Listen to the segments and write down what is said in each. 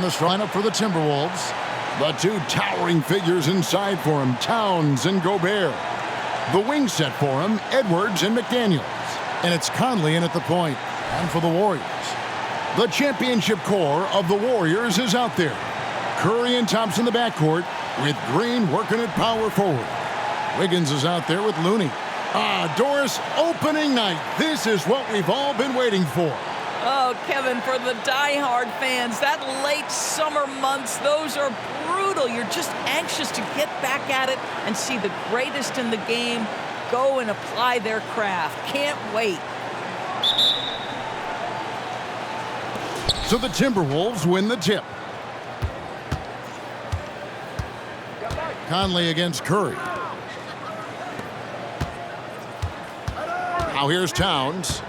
The lineup for the Timberwolves. The two towering figures inside for him, Towns and Gobert. The wing set for him, Edwards and McDaniels. And it's Conley in at the point. And for the Warriors, the championship core of the Warriors is out there. Curry and Thompson in the backcourt, with Green working at power forward. Wiggins is out there with Looney. Doris, opening night. This is what we've all been waiting for. Oh, Kevin, for the die-hard fans, that late summer months, those are brutal. You're just anxious to get back at it and see the greatest in the game go and apply their craft. Can't wait. So the Timberwolves win the tip. Conley against Curry. Now here's Towns.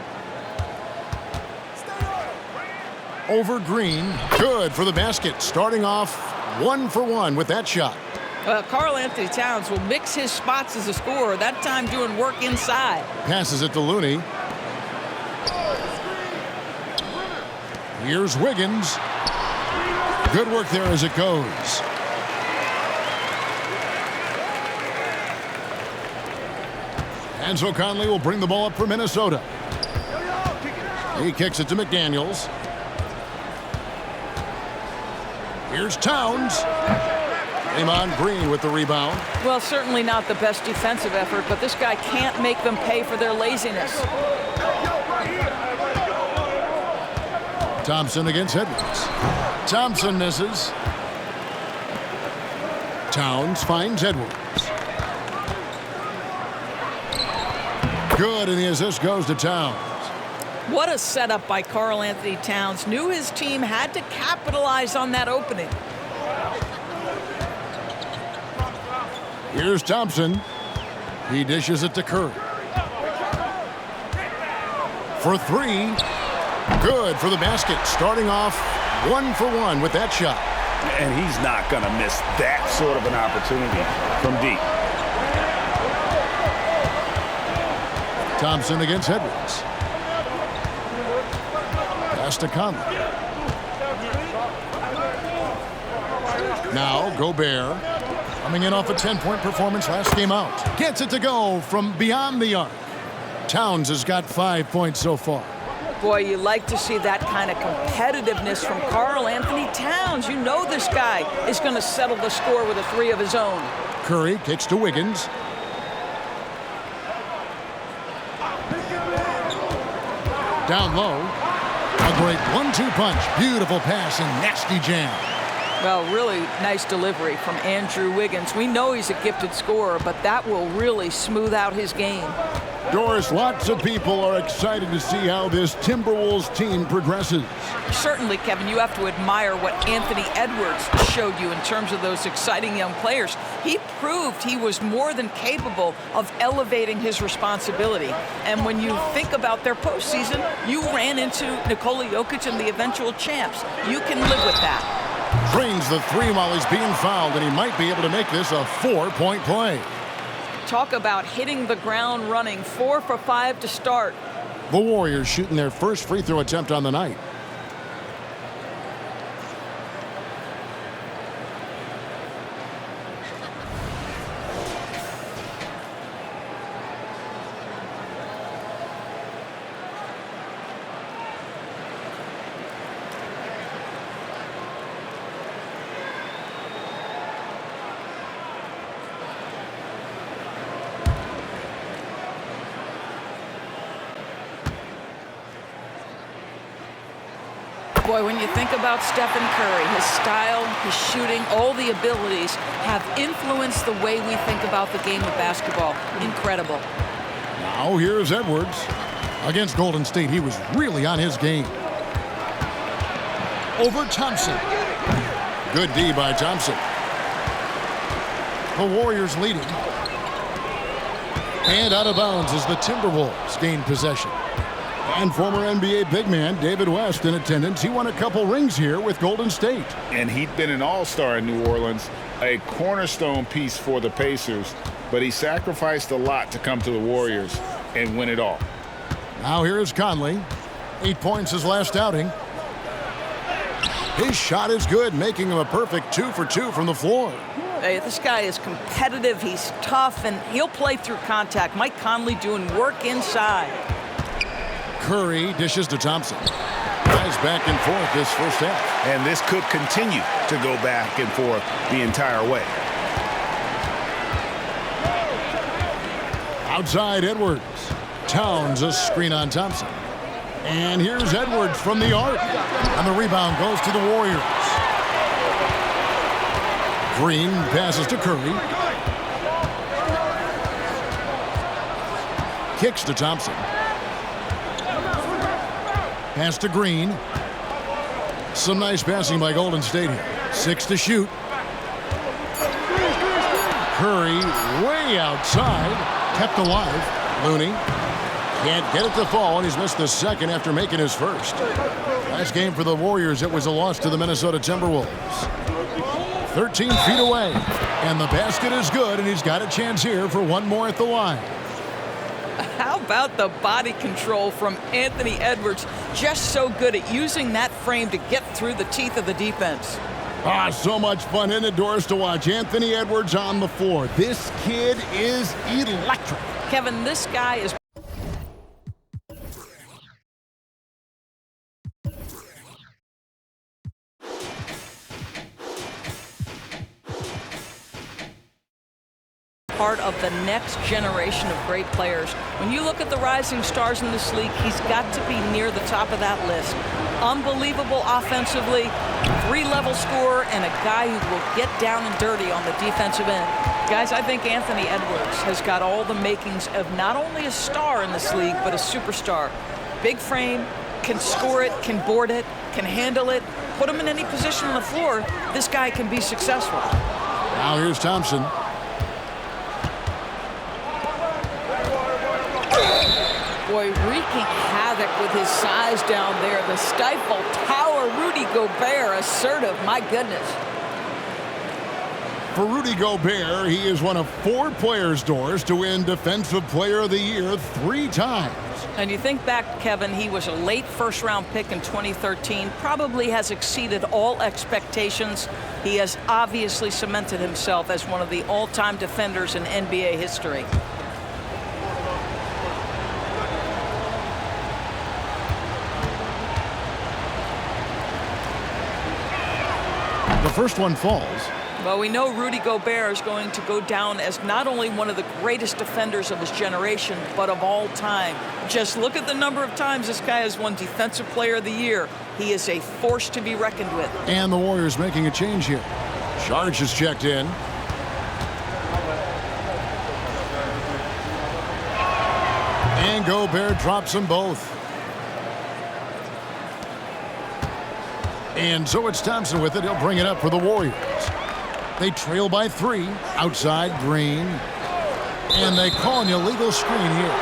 Over Green. Good for the basket. Starting off 1 for 1 with that shot. Karl Anthony Towns will mix his spots as a scorer, that time doing work inside. Passes it to Looney. Here's Wiggins. Good work there as it goes. And so Conley will bring the ball up for Minnesota. He kicks it to McDaniels. Here's Towns. Draymond Green with the rebound. Well, certainly not the best defensive effort, but this guy can't make them pay for their laziness. Thompson against Edwards. Thompson misses. Towns finds Edwards. Good, and the assist goes to Towns. What a setup by Karl Anthony Towns. Knew his team had to capitalize on that opening. Here's Thompson. He dishes it to Curry. For 3. Good for the basket. Starting off 1 for 1 with that shot. And he's not going to miss that sort of an opportunity from deep. Thompson against Edwards. Pass to Conley. Now Gobert, coming in off a 10-point performance last game out. Gets it to go from beyond the arc. Towns has got 5 points so far. Boy, you like to see that kind of competitiveness from Karl Anthony Towns. You know this guy is going to settle the score with a 3 of his own. Curry kicks to Wiggins. Down low. A great 1-2 punch. Beautiful pass and nasty jam. Well, really nice delivery from Andrew Wiggins. We know he's a gifted scorer, but that will really smooth out his game. Doris, lots of people are excited to see how this Timberwolves team progresses. Certainly, Kevin, you have to admire what Anthony Edwards showed you in terms of those exciting young players. He proved he was more than capable of elevating his responsibility. And when you think about their postseason, you ran into Nikola Jokic and the eventual champs. You can live with that. Drains the 3 while he's being fouled, and he might be able to make this a 4-point play. Talk about hitting the ground running. 4 for 5 to start. The Warriors shooting their first free throw attempt on the night. Boy, when you think about Stephen Curry, his style, his shooting, all the abilities have influenced the way we think about the game of basketball. Incredible. Now here's Edwards. Against Golden State, he was really on his game. Over Thompson. Good D by Thompson. The Warriors leading. And out of bounds as the Timberwolves gain possession. And former NBA big man David West in attendance. He won a couple rings here with Golden State. And he'd been an all-star in New Orleans, a cornerstone piece for the Pacers, but he sacrificed a lot to come to the Warriors and win it all. Now here's Conley. 8 points his last outing. His shot is good, making him a perfect 2 for 2 from the floor. Hey, this guy is competitive, he's tough, and he'll play through contact. Mike Conley doing work inside. Curry dishes to Thompson. Guys back and forth this first half. And this could continue to go back and forth the entire way. Outside Edwards. Towns a screen on Thompson. And here's Edwards from the arc. And the rebound goes to the Warriors. Green passes to Curry. Kicks to Thompson. Pass to Green. Some nice passing by Golden State here. 6 to shoot. Curry way outside. Kept alive. Looney can't get it to fall, and he's missed the second after making his first. Last game for the Warriors, it was a loss to the Minnesota Timberwolves. 13 feet away, and the basket is good, and he's got a chance here for one more at the line. How about the body control from Anthony Edwards? Just so good at using that frame to get through the teeth of the defense. So much fun in the doors to watch Anthony Edwards on the floor. This kid is electric. Kevin, this guy is part of the next generation of great players. When you look at the rising stars in this league, he's got to be near the top of that list. Unbelievable offensively, 3-level scorer, and a guy who will get down and dirty on the defensive end. Guys, I think Anthony Edwards has got all the makings of not only a star in this league, but a superstar. Big frame, can score it, can board it, can handle it, put him in any position on the floor, this guy can be successful. Now here's Thompson. Boy, wreaking havoc with his size down there. The stifle tower, Rudy Gobert, assertive, my goodness. For Rudy Gobert, he is one of 4 players' doors to win Defensive Player of the Year 3 times. And you think back, Kevin, he was a late first-round pick in 2013, probably has exceeded all expectations. He has obviously cemented himself as one of the all-time defenders in NBA history. The first one falls. Well, we know Rudy Gobert is going to go down as not only one of the greatest defenders of his generation, but of all time. Just look at the number of times this guy has won Defensive Player of the Year. He is a force to be reckoned with. And the Warriors making a change here. Charge is checked in. And Gobert drops them both. And so it's Thompson with it. He'll bring it up for the Warriors. They trail by 3. Outside, Green. And they call an illegal screen here.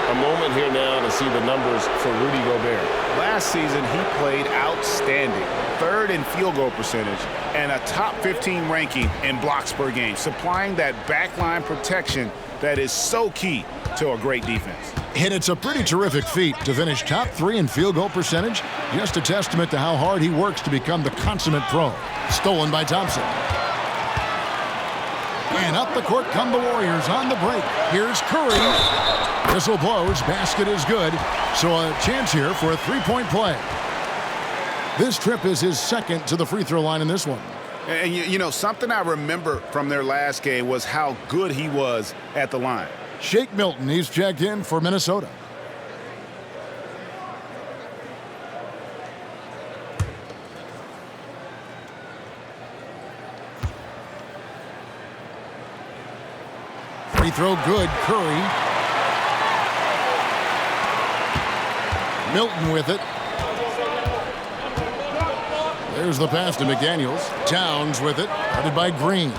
A moment here now to see the numbers for Rudy Gobert. Last season, he played outstanding. 3rd in field goal percentage and a top 15 ranking in blocks per game, supplying that backline protection that is so key to a great defense. And it's a pretty terrific feat to finish top 3 in field goal percentage. Just a testament to how hard he works to become the consummate pro. Stolen by Thompson. And up the court come the Warriors on the break. Here's Curry. Whistle blows. Basket is good. So a chance here for a 3-point play. This trip is his 2nd to the free throw line in this one. And you know, something I remember from their last game was how good he was at the line. Shake Milton, he's checked in for Minnesota. Free throw good, Curry. Milton with it. There's the pass to McDaniels. Towns with it, headed by Green.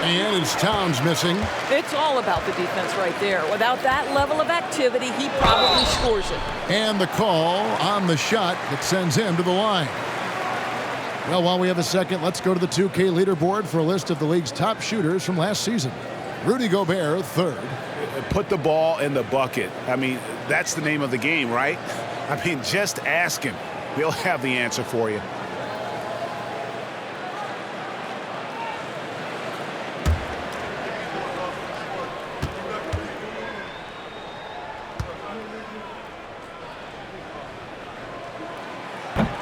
And it's Towns missing. It's all about the defense right there. Without that level of activity, he probably scores it. And the call on the shot that sends him to the line. Well, while we have a second, let's go to the 2K leaderboard for a list of the league's top shooters from last season. Rudy Gobert, 3rd. Put the ball in the bucket. I mean, that's the name of the game, right? I mean, just ask him. they'll have the answer for you.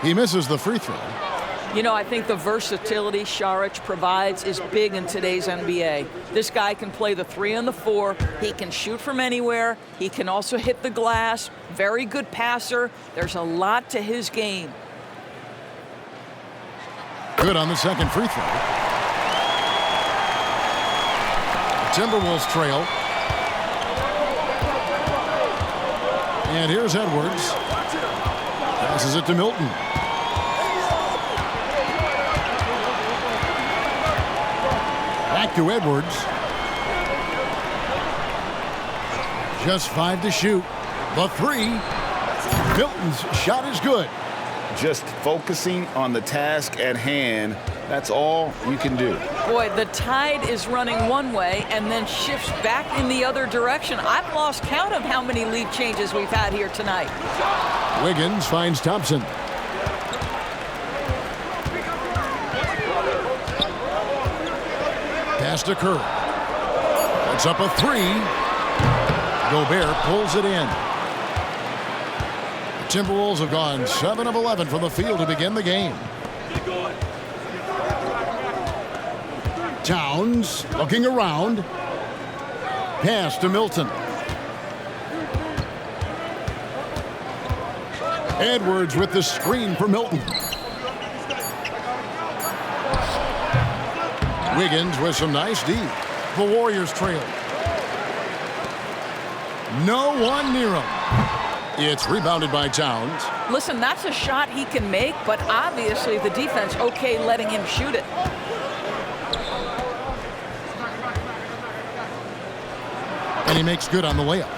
He misses the free throw. You know, I think the versatility Saric provides is big in today's NBA. This guy can play the 3 and the 4. He can shoot from anywhere. He can also hit the glass. Very good passer. There's a lot to his game. Good on the second free throw. Timberwolves trail. And here's Edwards. Passes it to Milton. Back to Edwards. Just 5 to shoot. The 3. Milton's shot is good. Just focusing on the task at hand. That's all you can do. Boy, the tide is running one way and then shifts back in the other direction. I've lost count of how many lead changes we've had here tonight. Wiggins finds Thompson. Pass to Curry. That's up a 3. Gobert pulls it in. The Timberwolves have gone 7 of 11 from the field to begin the game. Towns looking around. Pass to Milton. Edwards with the screen for Milton. Wiggins with some nice D. The Warriors trail. No one near him. It's rebounded by Towns. Listen, that's a shot he can make, but obviously the defense okay letting him shoot it. And he makes good on the layup.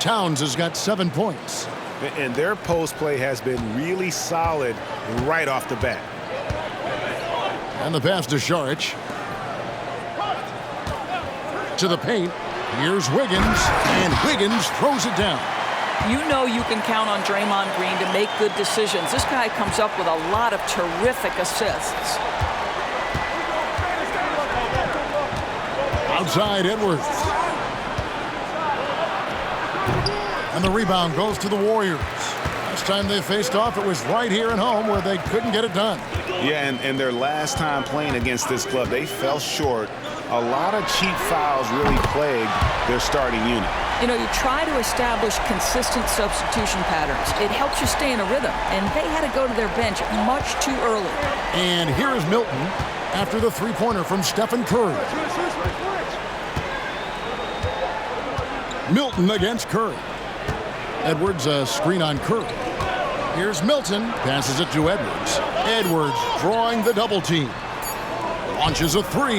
Towns has got 7 points. And their post play has been really solid right off the bat. And the pass to Saric. To the paint. Here's Wiggins. And Wiggins throws it down. You know you can count on Draymond Green to make good decisions. This guy comes up with a lot of terrific assists. Outside Edwards. And the rebound goes to the Warriors. Last time they faced off, it was right here at home where they couldn't get it done. Yeah, and their last time playing against this club, they fell short. A lot of cheap fouls really plagued their starting unit. You know, you try to establish consistent substitution patterns. It helps you stay in a rhythm, and they had to go to their bench much too early. And here is Milton after the three-pointer from Stephen Curry. Milton against Curry. Edwards a screen on Curry. Here's Milton, passes it to Edwards. Edwards drawing the double team. Launches a 3.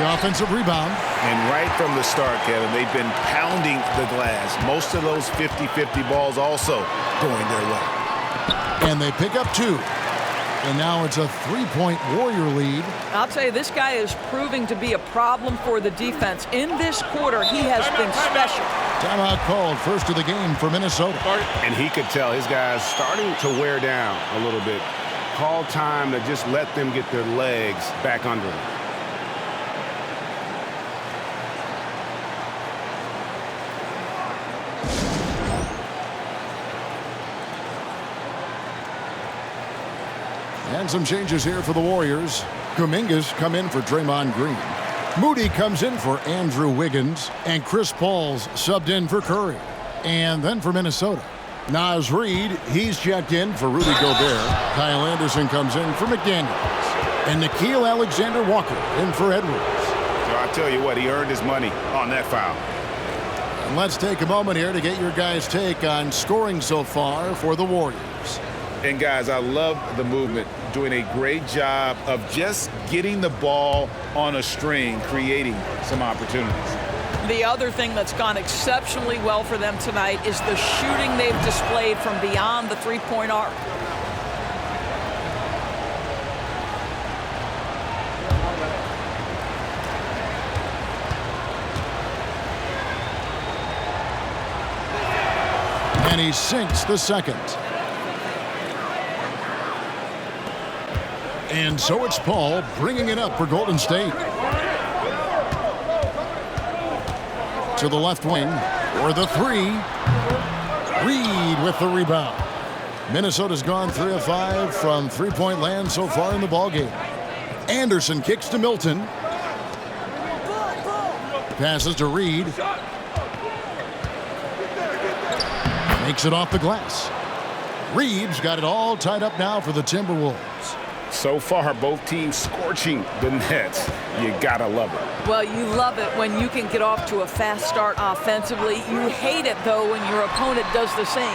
The offensive rebound. And right from the start, Kevin, they've been pounding the glass. Most of those 50-50 balls also going their way. And they pick up 2. And now it's a 3-point Warrior lead. I'll tell you, this guy is proving to be a problem for the defense. In this quarter, he has been special. Timeout called, first of the game for Minnesota. And he could tell his guys starting to wear down a little bit. Call time to just let them get their legs back under them. And some changes here for the Warriors. Kuminga's come in for Draymond Green. Moody comes in for Andrew Wiggins. And Chris Paul's subbed in for Curry. And then for Minnesota, Naz Reid, he's checked in for Rudy Gobert. Kyle Anderson comes in for McDaniels. And Nickeil Alexander-Walker in for Edwards. So I tell you what, he earned his money on that foul. And let's take a moment here to get your guys' take on scoring so far for the Warriors. And guys, I love the movement, doing a great job of just getting the ball on a string, creating some opportunities. The other thing that's gone exceptionally well for them tonight is the shooting they've displayed from beyond the three-point arc. And he sinks the second. And so it's Paul bringing it up for Golden State. To the left wing for the three. Reed with the rebound. Minnesota's gone 3 of 5 from three-point land so far in the ballgame. Anderson kicks to Milton. Passes to Reed. Makes it off the glass. Reed's got it all tied up now for the Timberwolves. So far, both teams scorching the Nets. You gotta love it. Well, you love it when you can get off to a fast start offensively. You hate it, though, when your opponent does the same.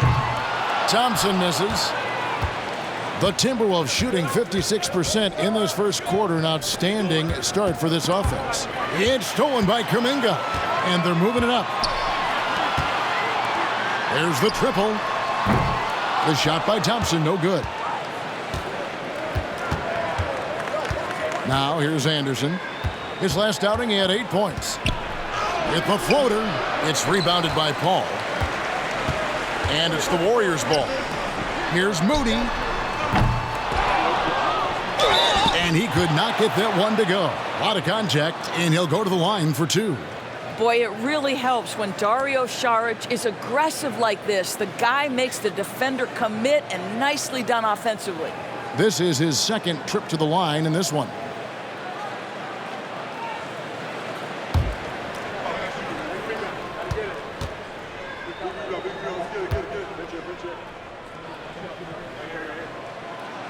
Thompson misses. The Timberwolves shooting 56% in this first quarter. An outstanding start for this offense. It's stolen by Kuminga, and they're moving it up. There's the triple. The shot by Thompson, no good. Now here's Anderson. His last outing, he had 8 points. With the floater, it's rebounded by Paul. And it's the Warriors' ball. Here's Moody. And he could not get that one to go. A lot of contact, and he'll go to the line for 2. Boy, it really helps when Dario Saric is aggressive like this. The guy makes the defender commit, and nicely done offensively. This is his second trip to the line in this one.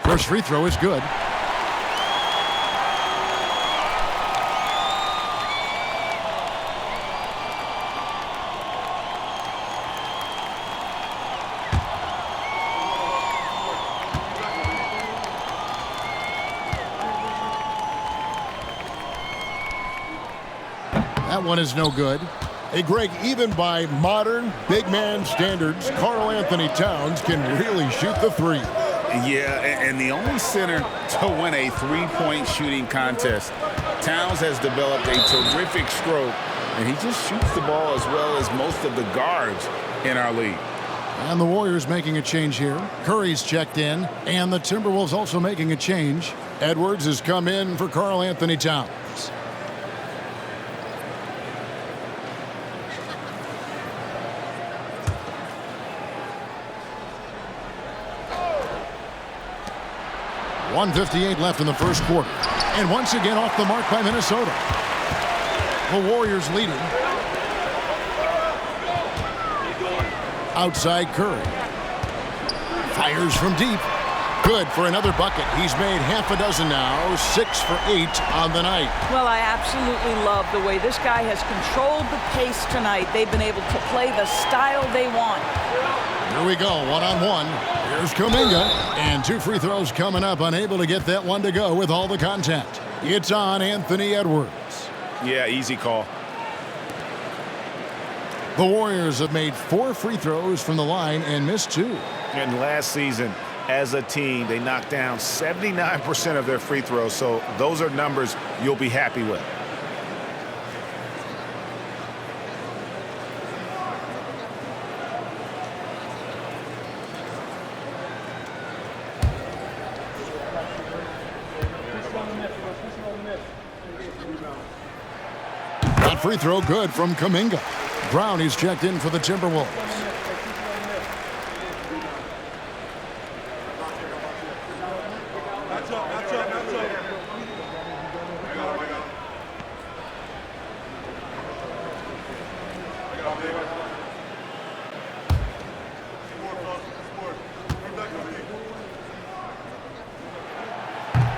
First free throw is good. That one is no good. Hey, Greg, even by modern big man standards, Karl Anthony Towns can really shoot the three. Yeah, and the only center to win a three-point shooting contest. Towns has developed a terrific stroke, and he just shoots the ball as well as most of the guards in our league. And the Warriors making a change here. Curry's checked in, and the Timberwolves also making a change. Edwards has come in for Karl Anthony Towns. .158 left in the first quarter. And once again off the mark by Minnesota. The Warriors leading. Outside Curry. Fires from deep. Good for another bucket. He's made half a dozen now. 6 for 8 on the night. Well, I absolutely love the way this guy has controlled the pace tonight. They've been able to play the style they want. Here we go, one-on-one. Here's Kuminga, and 2 free throws coming up, unable to get that one to go with all the contact. It's on Anthony Edwards. Yeah, easy call. The Warriors have made 4 free throws from the line and missed 2. And last season, as a team, they knocked down 79% of their free throws, so those are numbers you'll be happy with. That free throw good from Kuminga. Brown, he's checked in for the Timberwolves.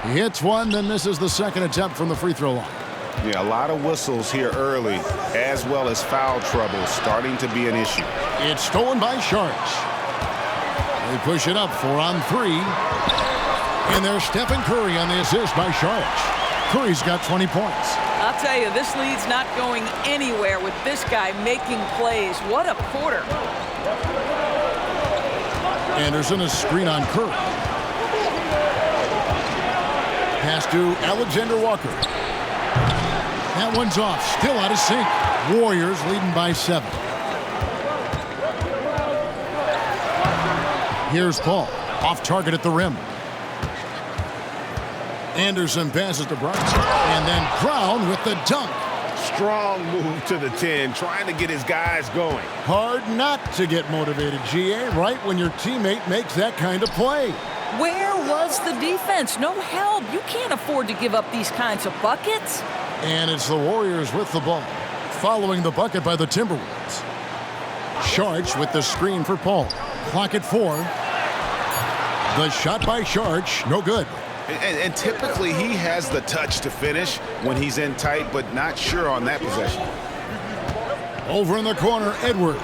He hits one, then misses the second attempt from the free throw line. Yeah, a lot of whistles here early, as well as foul trouble starting to be an issue. It's stolen by Sharks. They push it up 4 on 3. And there's Stephen Curry on the assist by Sharks. Curry's got 20 points. I'll tell you, this lead's not going anywhere with this guy making plays. What a quarter. Anderson, a screen on Curry. Pass to Alexander Walker. That one's off, still out of sync. Warriors leading by 7. Here's Paul, off target at the rim. Anderson passes to Bryant. And then Brown with the dunk. Strong move to the 10, trying to get his guys going. Hard not to get motivated, GA, right when your teammate makes that kind of play. Where was the defense? No help. You can't afford to give up these kinds of buckets. And it's the Warriors with the ball, following the bucket by the Timberwolves. Sharch with the screen for Paul. Clock at 4. The shot by Sharch, no good. And typically he has the touch to finish when he's in tight, but not sure on that possession. Over in the corner, Edwards.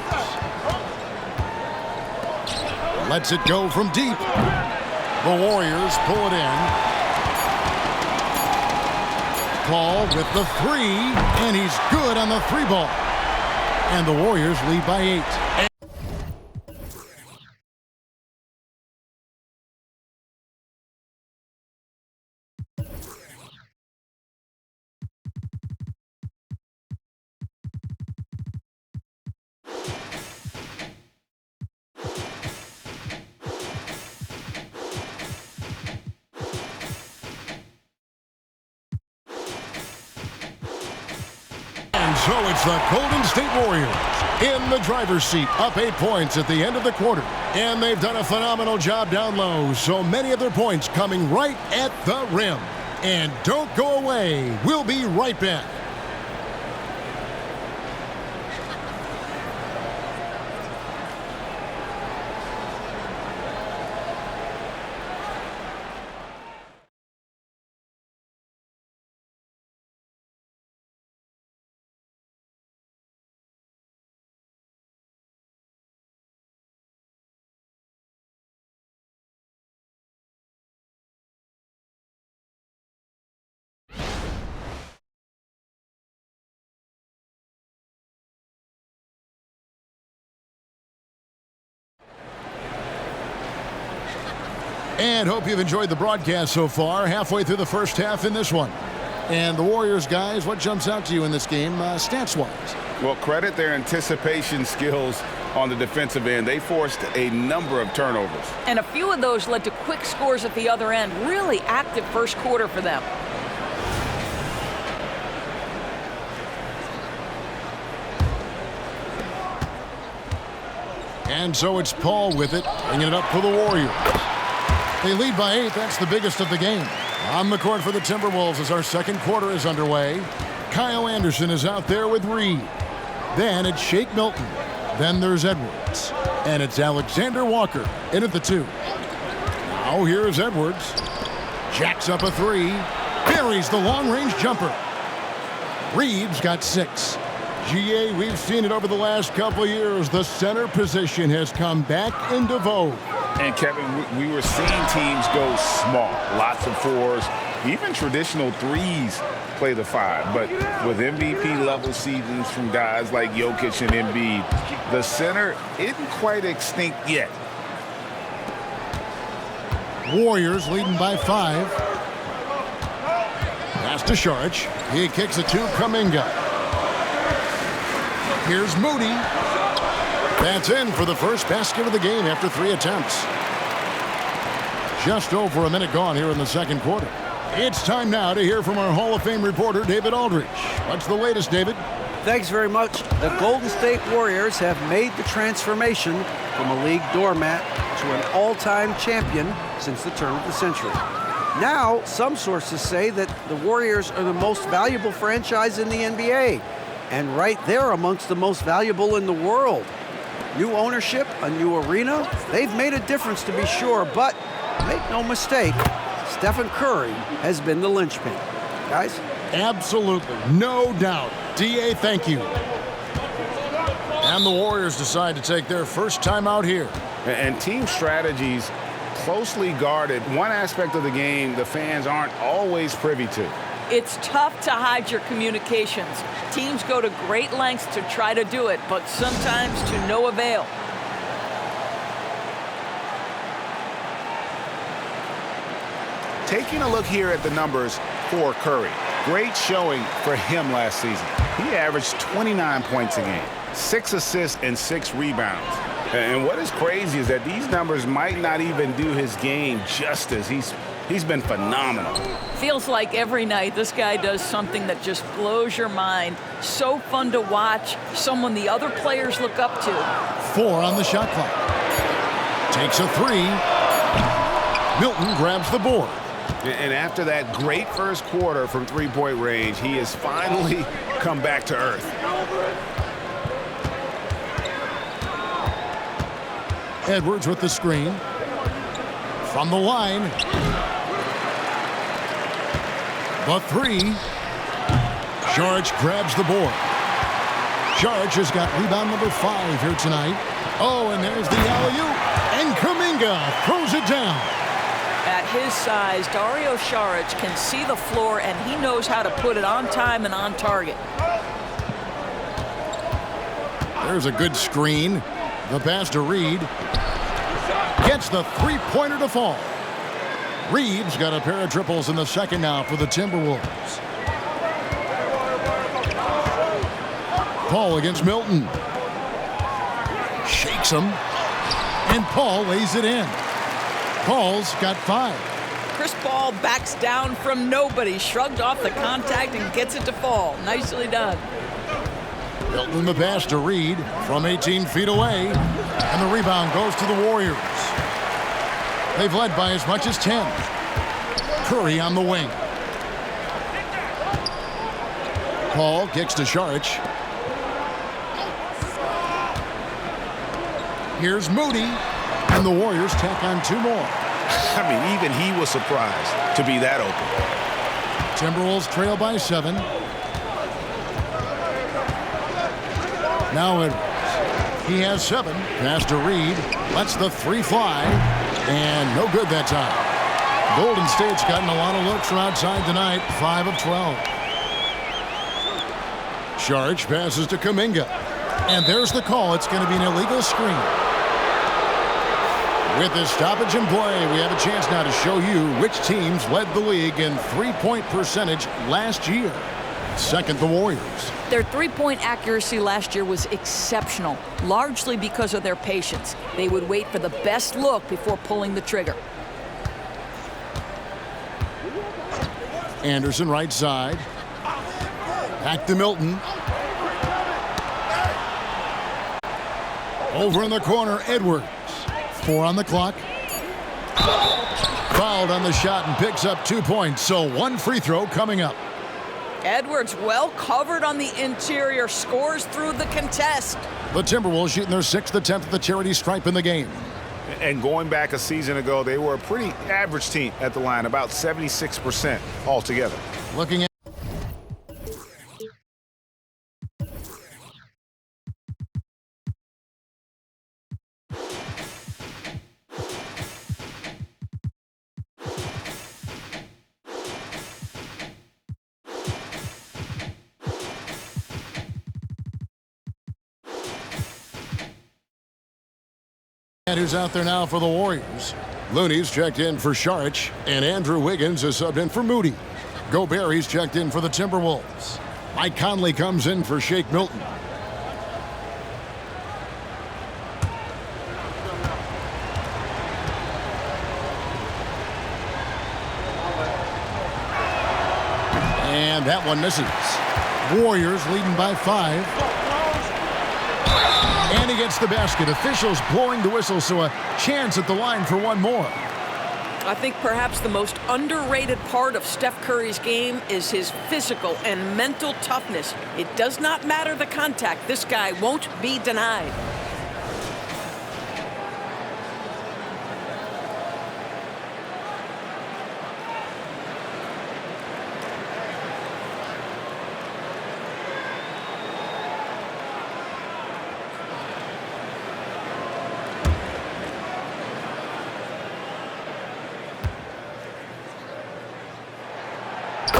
Lets it go from deep. The Warriors pull it in. Paul with the 3, and he's good on the 3 ball. And the Warriors lead by 8. So it's the Golden State Warriors in the driver's seat, up 8 points at the end of the quarter. And they've done a phenomenal job down low, so many of their points coming right at the rim. And don't go away. We'll be right back. And hope you've enjoyed the broadcast so far. Halfway through the first half in this one. And the Warriors, guys, what jumps out to you in this game stats-wise? Well, credit their anticipation skills on the defensive end. They forced a number of turnovers. And a few of those led to quick scores at the other end. Really active first quarter for them. And so it's Paul with it, bringing it up for the Warriors. They lead by 8. That's the biggest of the game. On the court for the Timberwolves as our second quarter is underway. Kyle Anderson is out there with Reed. Then it's Shake Milton. Then there's Edwards. And it's Alexander Walker in at the 2. Now here's Edwards. Jacks up a 3. Buries the long-range jumper. Reed's got 6. GA, we've seen it over the last couple of years. The center position has come back into vogue. And Kevin, we were seeing teams go small, lots of 4s, even traditional 3s play the 5. But with MVP-level seasons from guys like Jokic and Embiid, the center isn't quite extinct yet. Warriors leading by 5. Pass to Sharch. He kicks it to Kuminga. Here's Moody. That's in for the first basket of the game after 3 attempts. Just over a minute gone here in the second quarter. It's time now to hear from our Hall of Fame reporter, David Aldridge. What's the latest, David? Thanks very much. The Golden State Warriors have made the transformation from a league doormat to an all-time champion since the turn of the century. Now, some sources say that the Warriors are the most valuable franchise in the NBA, and right there amongst the most valuable in the world. New ownership, a new arena, they've made a difference to be sure, but make no mistake, Stephen Curry has been the linchpin. Guys? Absolutely, no doubt. DA, thank you. And the Warriors decide to take their first time out here. And team strategies closely guarded. One aspect of the game the fans aren't always privy to. It's tough to hide your communications. Teams go to great lengths to try to do it, but sometimes to no avail. Taking a look here at the numbers for Curry. Great showing for him last season. He averaged 29 points a game, 6 assists and 6 rebounds. And what is crazy is that these numbers might not even do his game justice. He's been phenomenal. Feels like every night this guy does something that just blows your mind. So fun to watch, someone the other players look up to. 4 on the shot clock. Takes a 3. Milton grabs the board. And after that great first quarter from three-point range, he has finally come back to earth. Edwards with the screen. From the line. The 3. Saric grabs the board. Saric has got rebound number 5 here tonight. Oh, and there's the alley-oop. And Kuminga throws it down. At his size, Dario Saric can see the floor, and he knows how to put it on time and on target. There's a good screen. The pass to Reed. Gets the three-pointer to fall. Reed's got a pair of triples in the second now for the Timberwolves. Paul against Milton. Shakes him. And Paul lays it in. Paul's got 5. Chris Paul backs down from nobody, shrugged off the contact and gets it to fall. Nicely done. Milton the pass to Reed from 18 feet away. And the rebound goes to the Warriors. They've led by as much as 10. Curry on the wing. Paul kicks to Saric. Here's Moody. And the Warriors tack on 2 more. I mean, even he was surprised to be that open. Timberwolves trail by 7. Now Edwards. He has 7. Pass to Reed. Lets the 3 fly. And no good that time. Golden State's gotten a lot of looks from outside tonight. 5 of 12. Saric passes to Kuminga. And there's the call. It's going to be an illegal screen. With this stoppage in play, we have a chance now to show you which teams led the league in three-point percentage last year. Second, the Warriors. Their three-point accuracy last year was exceptional, largely because of their patience. They would wait for the best look before pulling the trigger. Anderson right side. Back to Milton. Over in the corner, Edwards. 4 on the clock. Fouled on the shot and picks up 2 points, so 1 free throw coming up. Edwards well covered on the interior, scores through the contest. The Timberwolves shooting their 6th attempt at the charity stripe in the game. And going back a season ago, they were a pretty average team at the line, about 76% altogether. Looking at who's out there now for the Warriors. Looney's checked in for Saric, and Andrew Wiggins is subbed in for Moody. Gobert's checked in for the Timberwolves. Mike Conley comes in for Shake Milton. And that one misses. Warriors leading by 5. And he gets the basket. Officials blowing the whistle, so a chance at the line for 1 more. I think perhaps the most underrated part of Steph Curry's game is his physical and mental toughness. It does not matter the contact. This guy won't be denied.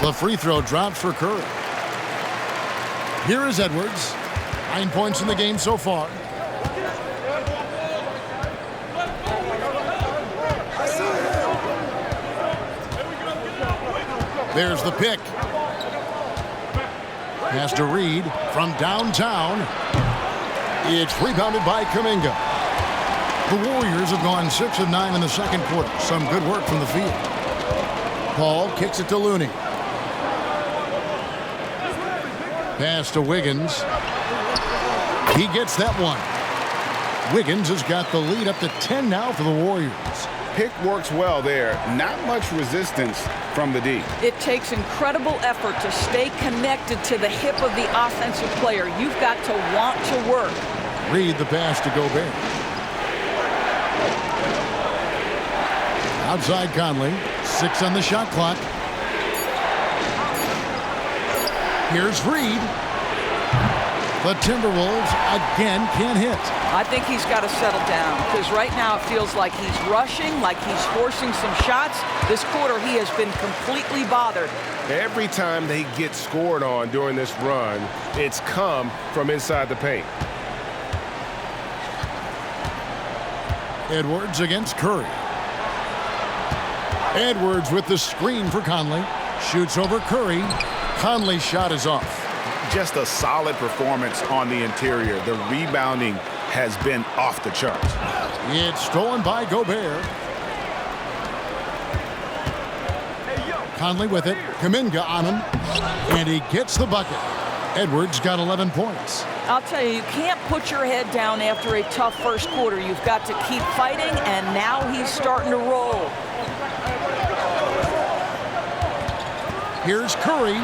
The free throw drops for Curry. Here is Edwards. 9 points in the game so far. There's the pick. Pass to Reed from downtown. It's rebounded by Kuminga. The Warriors have gone 6 of 9 in the second quarter. Some good work from the field. Paul kicks it to Looney. Pass to Wiggins. He gets that one. Wiggins has got the lead up to 10 now for the Warriors. Pick works well there. Not much resistance from the D. It takes incredible effort to stay connected to the hip of the offensive player. You've got to want to work. Reed the pass to Gobert. Outside Conley. 6 on the shot clock. Here's Reed. The Timberwolves again can't hit. I think he's got to settle down because right now it feels like he's rushing, like he's forcing some shots. This quarter he has been completely bothered. Every time they get scored on during this run, it's come from inside the paint. Edwards against Curry. Edwards with the screen for Conley. Shoots over Curry. Conley's shot is off. Just a solid performance on the interior. The rebounding has been off the charts. It's stolen by Gobert. Conley with it. Kuminga on him. And he gets the bucket. Edwards got 11 points. I'll tell you, you can't put your head down after a tough first quarter. You've got to keep fighting, and now he's starting to roll. Here's Curry.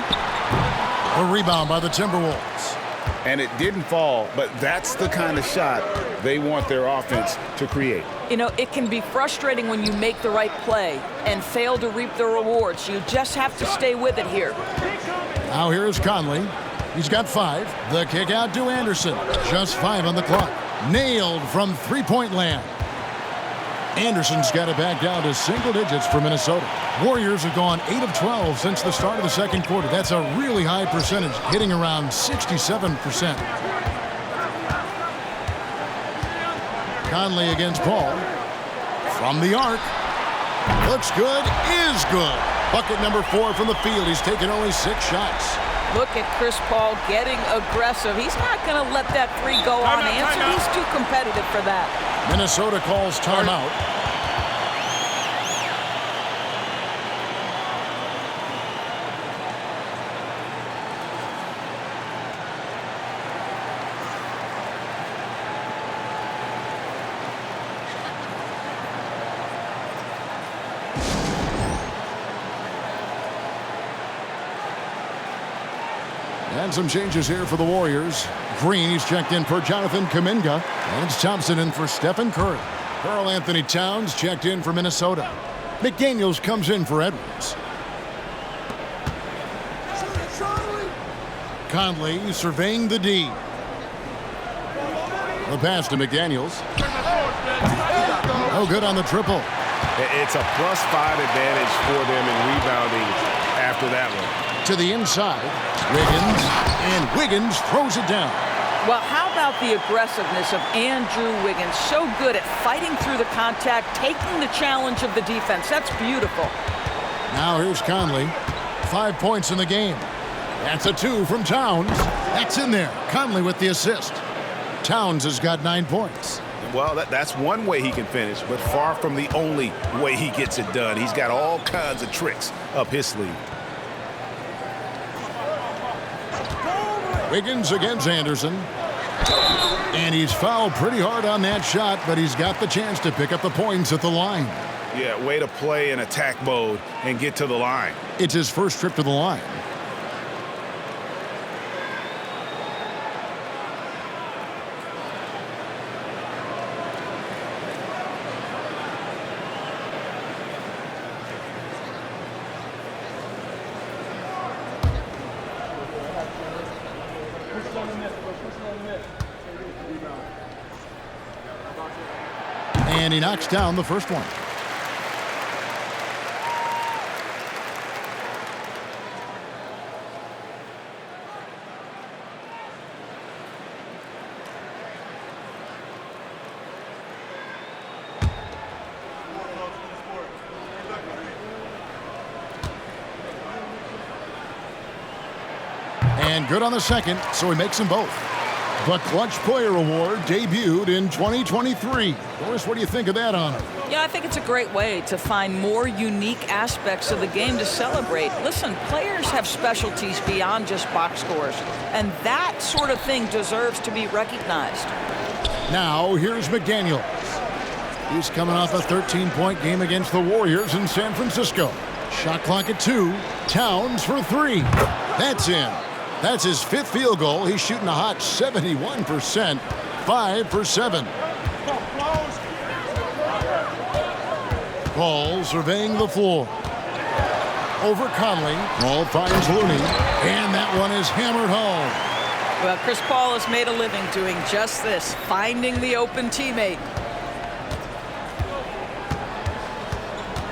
A rebound by the Timberwolves. And it didn't fall, but that's the kind of shot they want their offense to create. You know, it can be frustrating when you make the right play and fail to reap the rewards. You just have to stay with it here. Now here's Conley. He's got 5. The kick out to Anderson. Just 5 on the clock. Nailed from three-point land. Anderson's got it back down to single digits for Minnesota. Warriors have gone 8 of 12 since the start of the second quarter. That's a really high percentage, hitting around 67%. Conley against Paul. From the arc. Looks good, is good. Bucket number 4 from the field. He's taken only 6 shots. Look at Chris Paul getting aggressive. He's not going to let that 3 go unanswered. He's too competitive for that. Minnesota calls timeout. And some changes here for the Warriors. Green, he's checked in for Jonathan Kuminga. And it's Thompson in for Stephen Curry. Karl Anthony Towns checked in for Minnesota. McDaniels comes in for Edwards. Conley surveying the D. The pass to McDaniels. No good on the triple. It's a +5 advantage for them in rebounding after that one. To the inside, Wiggins, and Wiggins throws it down. Well, how about the aggressiveness of Andrew Wiggins? So good at fighting through the contact, taking the challenge of the defense. That's beautiful. Now here's Conley. 5 points in the game. That's a 2 from Towns. That's in there. Conley with the assist. Towns has got 9 points. Well, that's one way he can finish, but far from the only way he gets it done. He's got all kinds of tricks up his sleeve. Wiggins against Anderson. And he's fouled pretty hard on that shot, but he's got the chance to pick up the points at the line. Yeah, way to play in attack mode and get to the line. It's his first trip to the line. And he knocks down the first one. And good on the second, so he makes them both. The Clutch Player Award debuted in 2023. Doris, what do you think of that honor? Yeah, I think it's a great way to find more unique aspects of the game to celebrate. Listen, players have specialties beyond just box scores, and that sort of thing deserves to be recognized. Now, here's McDaniels. He's coming off a 13-point game against the Warriors in San Francisco. Shot clock at 2. Towns for 3. That's in. That's his 5th field goal. He's shooting a hot 71%, 5 for 7. Paul surveying the floor. Over Conley. Paul finds Looney. And that one is hammered home. Well, Chris Paul has made a living doing just this, finding the open teammate.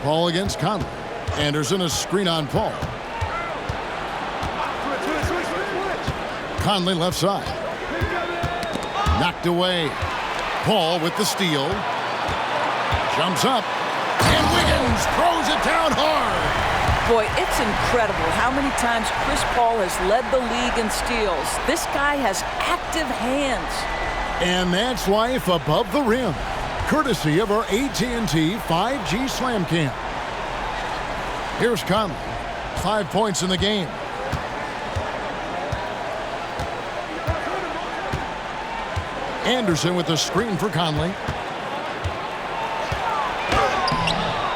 Paul against Conley. Anderson a screen on Paul. Conley left side. Knocked away. Paul with the steal. Jumps up. And Wiggins throws it down hard. Boy, it's incredible how many times Chris Paul has led the league in steals. This guy has active hands. And that's life above the rim. Courtesy of our AT&T 5G Slam Cam. Here's Conley. 5 points in the game. Anderson with the screen for Conley.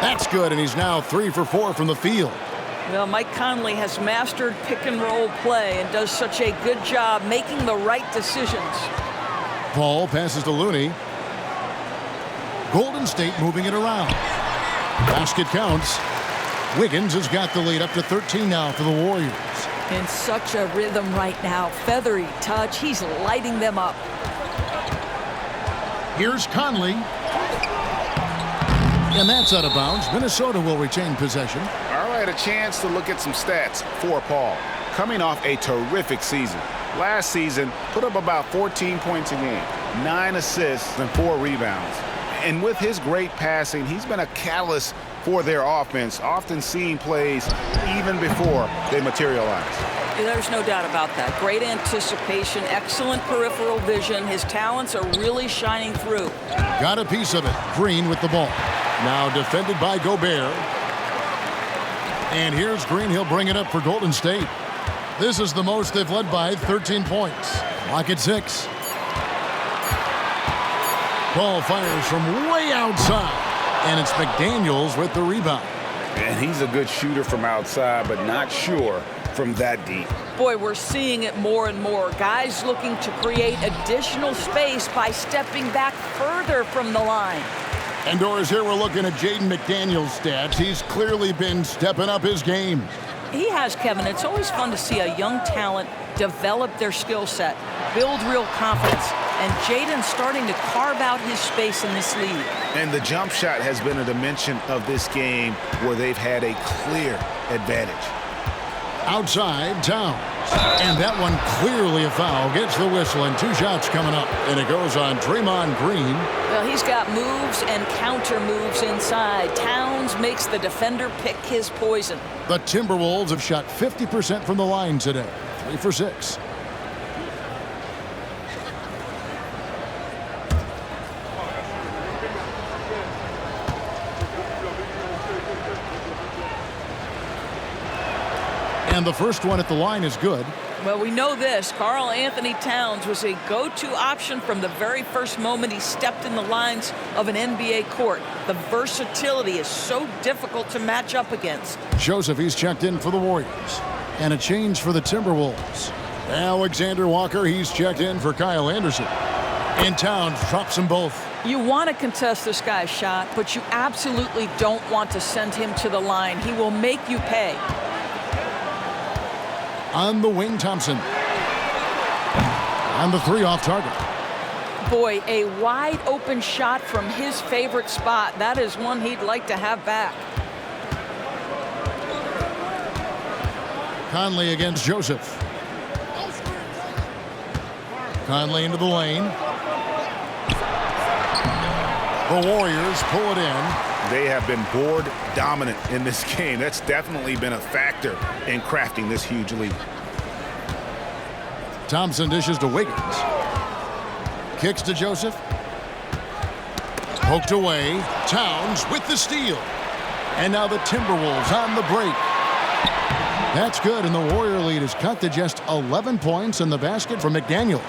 That's good, and he's now 3 for 4 from the field. Well, Mike Conley has mastered pick-and-roll play and does such a good job making the right decisions. Paul passes to Looney. Golden State moving it around. Basket counts. Wiggins has got the lead up to 13 now for the Warriors. In such a rhythm right now. Feathery touch. He's lighting them up. Here's Conley. And that's out of bounds. Minnesota will retain possession. All right, a chance to look at some stats for Paul. Coming off a terrific season. Last season, put up about 14 points a game, 9 assists, and 4 rebounds. And with his great passing, he's been a catalyst for their offense, often seeing plays even before they materialize. There's no doubt about that. Great anticipation, excellent peripheral vision. His talents are really shining through. Got a piece of it. Green with the ball. Now defended by Gobert. And here's Green. He'll bring it up for Golden State. This is the most they've led by, 13 points. Clock at 6. Ball fires from way outside. And it's McDaniels with the rebound. And he's a good shooter from outside, but not sure from that deep. Boy, we're seeing it more and more. Guys looking to create additional space by stepping back further from the line. And Doris, here we're looking at Jaden McDaniels' stats. He's clearly been stepping up his game. He has, Kevin. It's always fun to see a young talent develop their skill set, build real confidence. And Jaden's starting to carve out his space in this league. And the jump shot has been a dimension of this game where they've had a clear advantage. Outside, Towns. And that one clearly a foul. Gets the whistle, and 2 shots coming up. And it goes on Draymond Green. Well, he's got moves and counter moves inside. Towns makes the defender pick his poison. The Timberwolves have shot 50% from the line today. 3 for 6. And the first one at the line is good. Well, we know this. Karl Anthony Towns was a go-to option from the very first moment he stepped in the lines of an NBA court. The versatility is so difficult to match up against. Joseph, he's checked in for the Warriors. And a change for the Timberwolves. Alexander Walker, he's checked in for Kyle Anderson. And Towns drops them both. You want to contest this guy's shot, but you absolutely don't want to send him to the line. He will make you pay. On the wing, Thompson. On the 3 off target. Boy, a wide open shot from his favorite spot. That is one he'd like to have back. Conley against Joseph. Conley into the lane. The Warriors pull it in. They have been board dominant in this game. That's definitely been a factor in crafting this huge lead. Thompson dishes to Wiggins. Kicks to Joseph. Poked away. Towns with the steal. And now the Timberwolves on the break. That's good, and the Warrior lead is cut to just 11 points in the basket for McDaniels.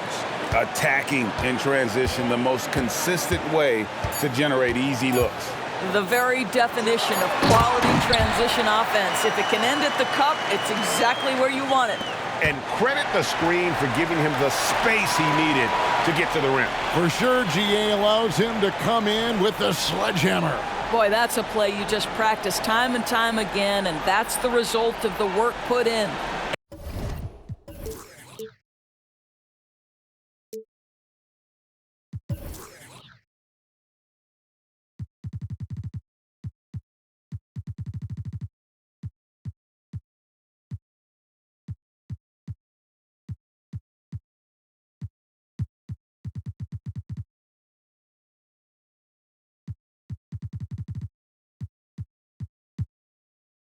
Attacking in transition, the most consistent way to generate easy looks. The very definition of quality transition offense. If it can end at the cup, it's exactly where you want it. And credit the screen for giving him the space he needed to get to the rim. For sure, GA allows him to come in with the sledgehammer. Boy, that's a play you just practice time and time again, and that's the result of the work put in.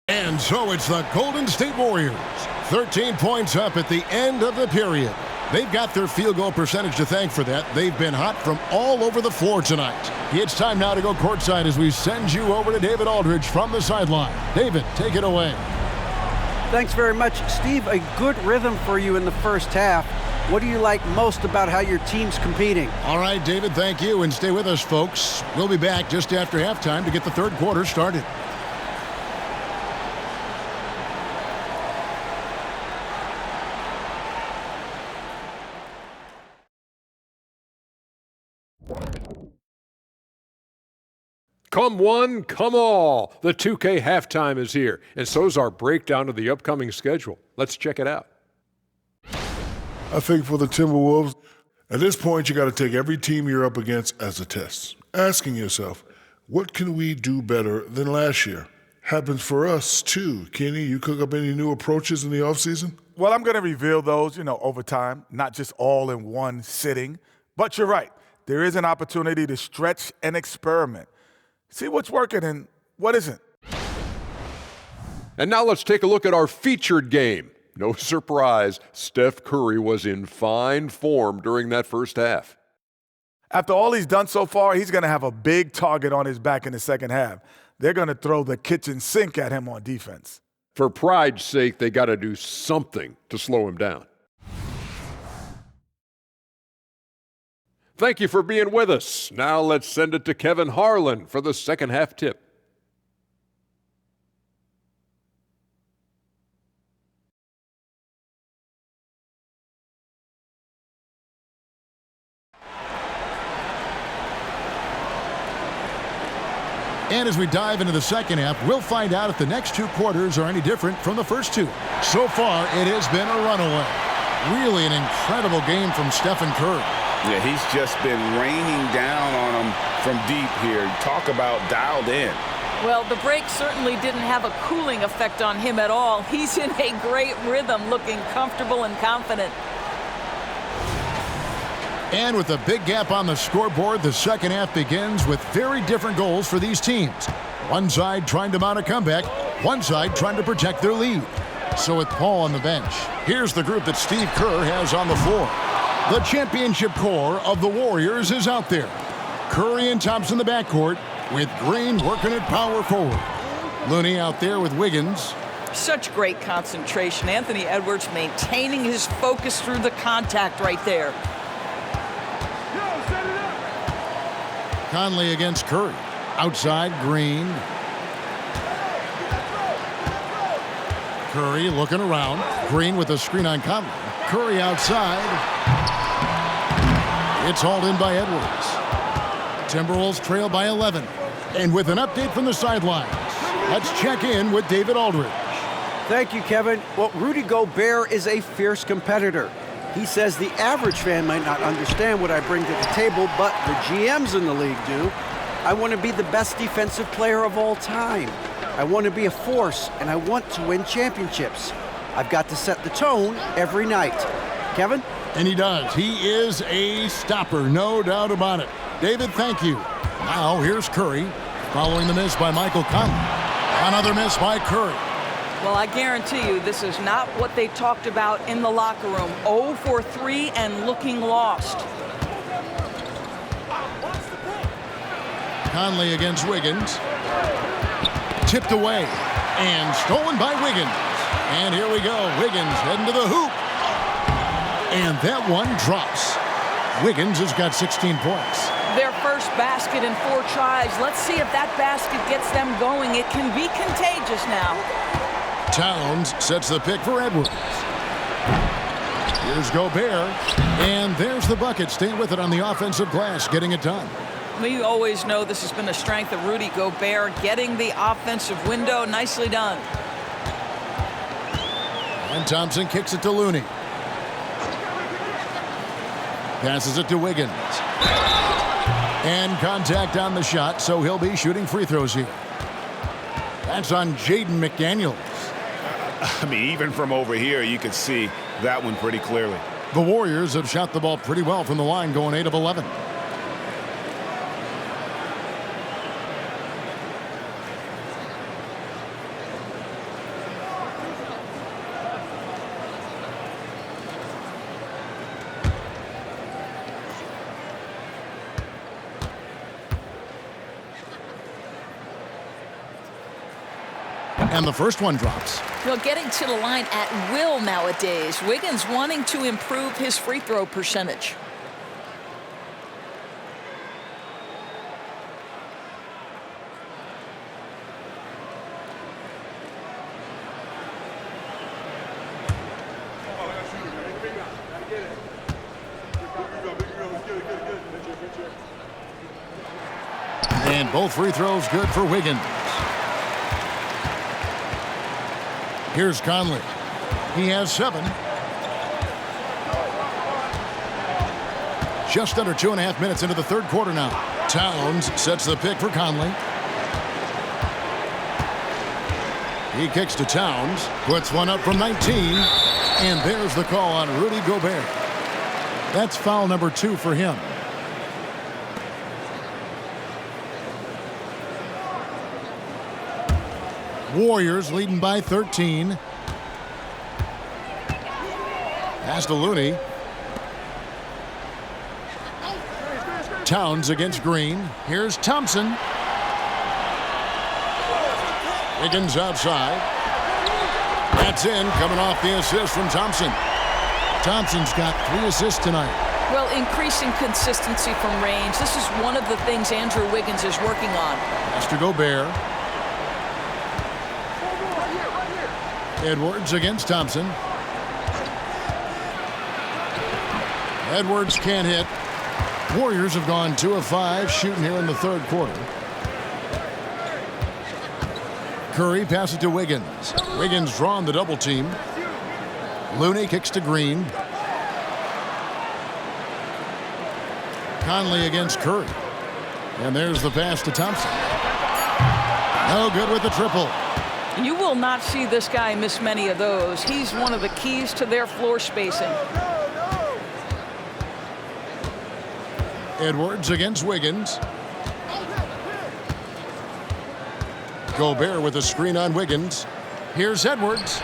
And so it's the Golden State Warriors. 13 points up at the end of the period. They've got their field goal percentage to thank for that. They've been hot from all over the floor tonight. It's time now to go courtside as we send you over to David Aldridge from the sideline. David, take it away. Thanks very much, Steve. A good rhythm for you in the first half. What do you like most about how your team's competing? All right, David, thank you. And stay with us, folks. We'll be back just after halftime to get the third quarter started. Come one, come all. The 2K halftime is here, and so's our breakdown of the upcoming schedule. Let's check it out. I think for the Timberwolves, at this point, you got to take every team you're up against as a test. Asking yourself, what can we do better than last year? Happens for us, too. Kenny, you cook up any new approaches in the offseason? Well, I'm going to reveal those, over time, not just all in one sitting. But you're right. There is an opportunity to stretch and experiment. See what's working and what isn't. And now let's take a look at our featured game. No surprise, Steph Curry was in fine form during that first half. After all he's done so far, he's going to have a big target on his back in the second half. They're going to throw the kitchen sink at him on defense. For pride's sake, they got to do something to slow him down. Thank you for being with us. Now let's send it to Kevin Harlan for the second half tip. And as we dive into the second half, we'll find out if the next two quarters are any different from the first two. So far, it has been a runaway. Really an incredible game from Stephen Curry. Yeah, he's just been raining down on them from deep here. Talk about dialed in. Well, the break certainly didn't have a cooling effect on him at all. He's in a great rhythm, looking comfortable and confident. And with a big gap on the scoreboard, the second half begins with very different goals for these teams. One side trying to mount a comeback, one side trying to protect their lead. So with Paul on the bench, here's the group that Steve Kerr has on the floor. The championship core of the Warriors is out there. Curry and Thompson in the backcourt, with Green working at power forward. Looney out there with Wiggins. Such great concentration. Anthony Edwards maintaining his focus through the contact right there. Conley against Curry. Outside, Green. Curry looking around. Green with a screen on Conley. Curry outside. It's hauled in by Edwards. Timberwolves trail by 11. And with an update from the sidelines, let's check in with David Aldridge. Thank you, Kevin. Well, Rudy Gobert is a fierce competitor. He says the average fan might not understand what I bring to the table, but the GMs in the league do. I want to be the best defensive player of all time. I want to be a force, and I want to win championships. I've got to set the tone every night. Kevin? And he does. He is a stopper, no doubt about it. David, thank you. Now here's Curry, following the miss by Michael Conley. Another miss by Curry. Well, I guarantee you this is not what they talked about in the locker room. 0 for 3 and looking lost. Conley against Wiggins. Tipped away and stolen by Wiggins. And here we go. Wiggins heading to the hoop. And that one drops. Wiggins has got 16 points. Their first basket in 4 tries. Let's see if that basket gets them going. It can be contagious now. Towns sets the pick for Edwards. Here's Gobert. And there's the bucket. Stay with it on the offensive glass, getting it done. We always know this has been a strength of Rudy Gobert, getting the offensive window. Nicely done. And Thompson kicks it to Looney. Passes it to Wiggins. And contact on the shot, so he'll be shooting free throws here. That's on Jaden McDaniels. I mean, even from over here, you can see that one pretty clearly. The Warriors have shot the ball pretty well from the line, going 8 of 11. And the first one drops. Getting to the line at will nowadays. Wiggins wanting to improve his free throw percentage. And both free throws good for Wiggins. Here's Conley. He has 7. Just under 2.5 minutes into the third quarter now. Towns sets the pick for Conley. He kicks to Towns. Puts one up from 19. And there's the call on Rudy Gobert. That's foul number 2 for him. Warriors leading by 13. Pass to Looney. Towns against Green. Here's Thompson. Wiggins outside. That's in, coming off the assist from Thompson. Thompson's got 3 assists tonight. Well, increasing consistency from range. This is one of the things Andrew Wiggins is working on. Pass to Gobert. Edwards against Thompson. Edwards can't hit. Warriors have gone 2 of 5 shooting here in the third quarter. Curry passes to Wiggins. Wiggins drawn the double team. Looney kicks to Green. Conley against Curry. And there's the pass to Thompson. No good with the triple. You will not see this guy miss many of those. He's one of the keys to their floor spacing. Edwards against Wiggins. Gobert with a screen on Wiggins. Here's Edwards.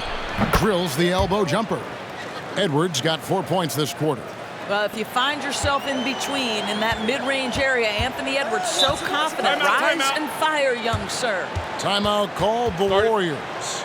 Drills the elbow jumper. Edwards got 4 points this quarter. Well, if you find yourself in between in that mid-range area, Anthony Edwards so confident. Rise and fire, young sir. Timeout called the Warriors.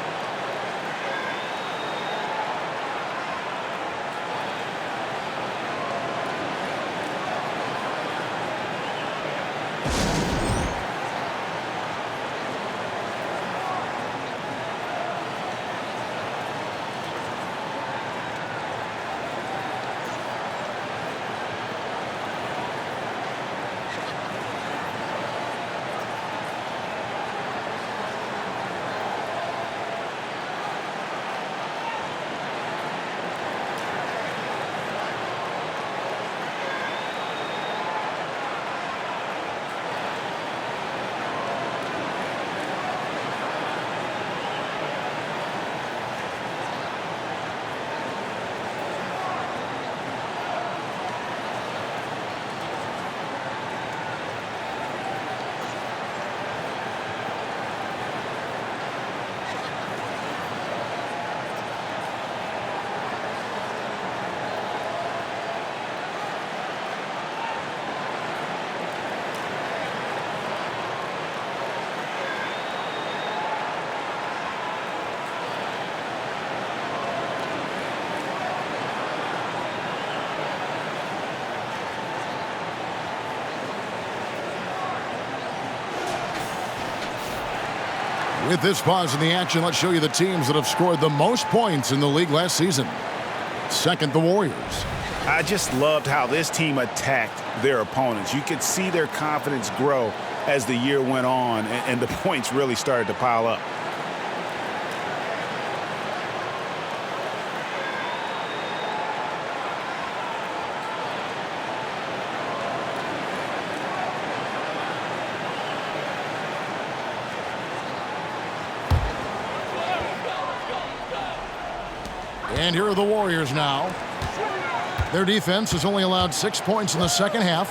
With this pause in the action, let's show you the teams that have scored the most points in the league last season. Second, the Warriors. I just loved how this team attacked their opponents. You could see their confidence grow as the year went on, and the points really started to pile up. And here are the Warriors now. Their defense has only allowed 6 points in the second half.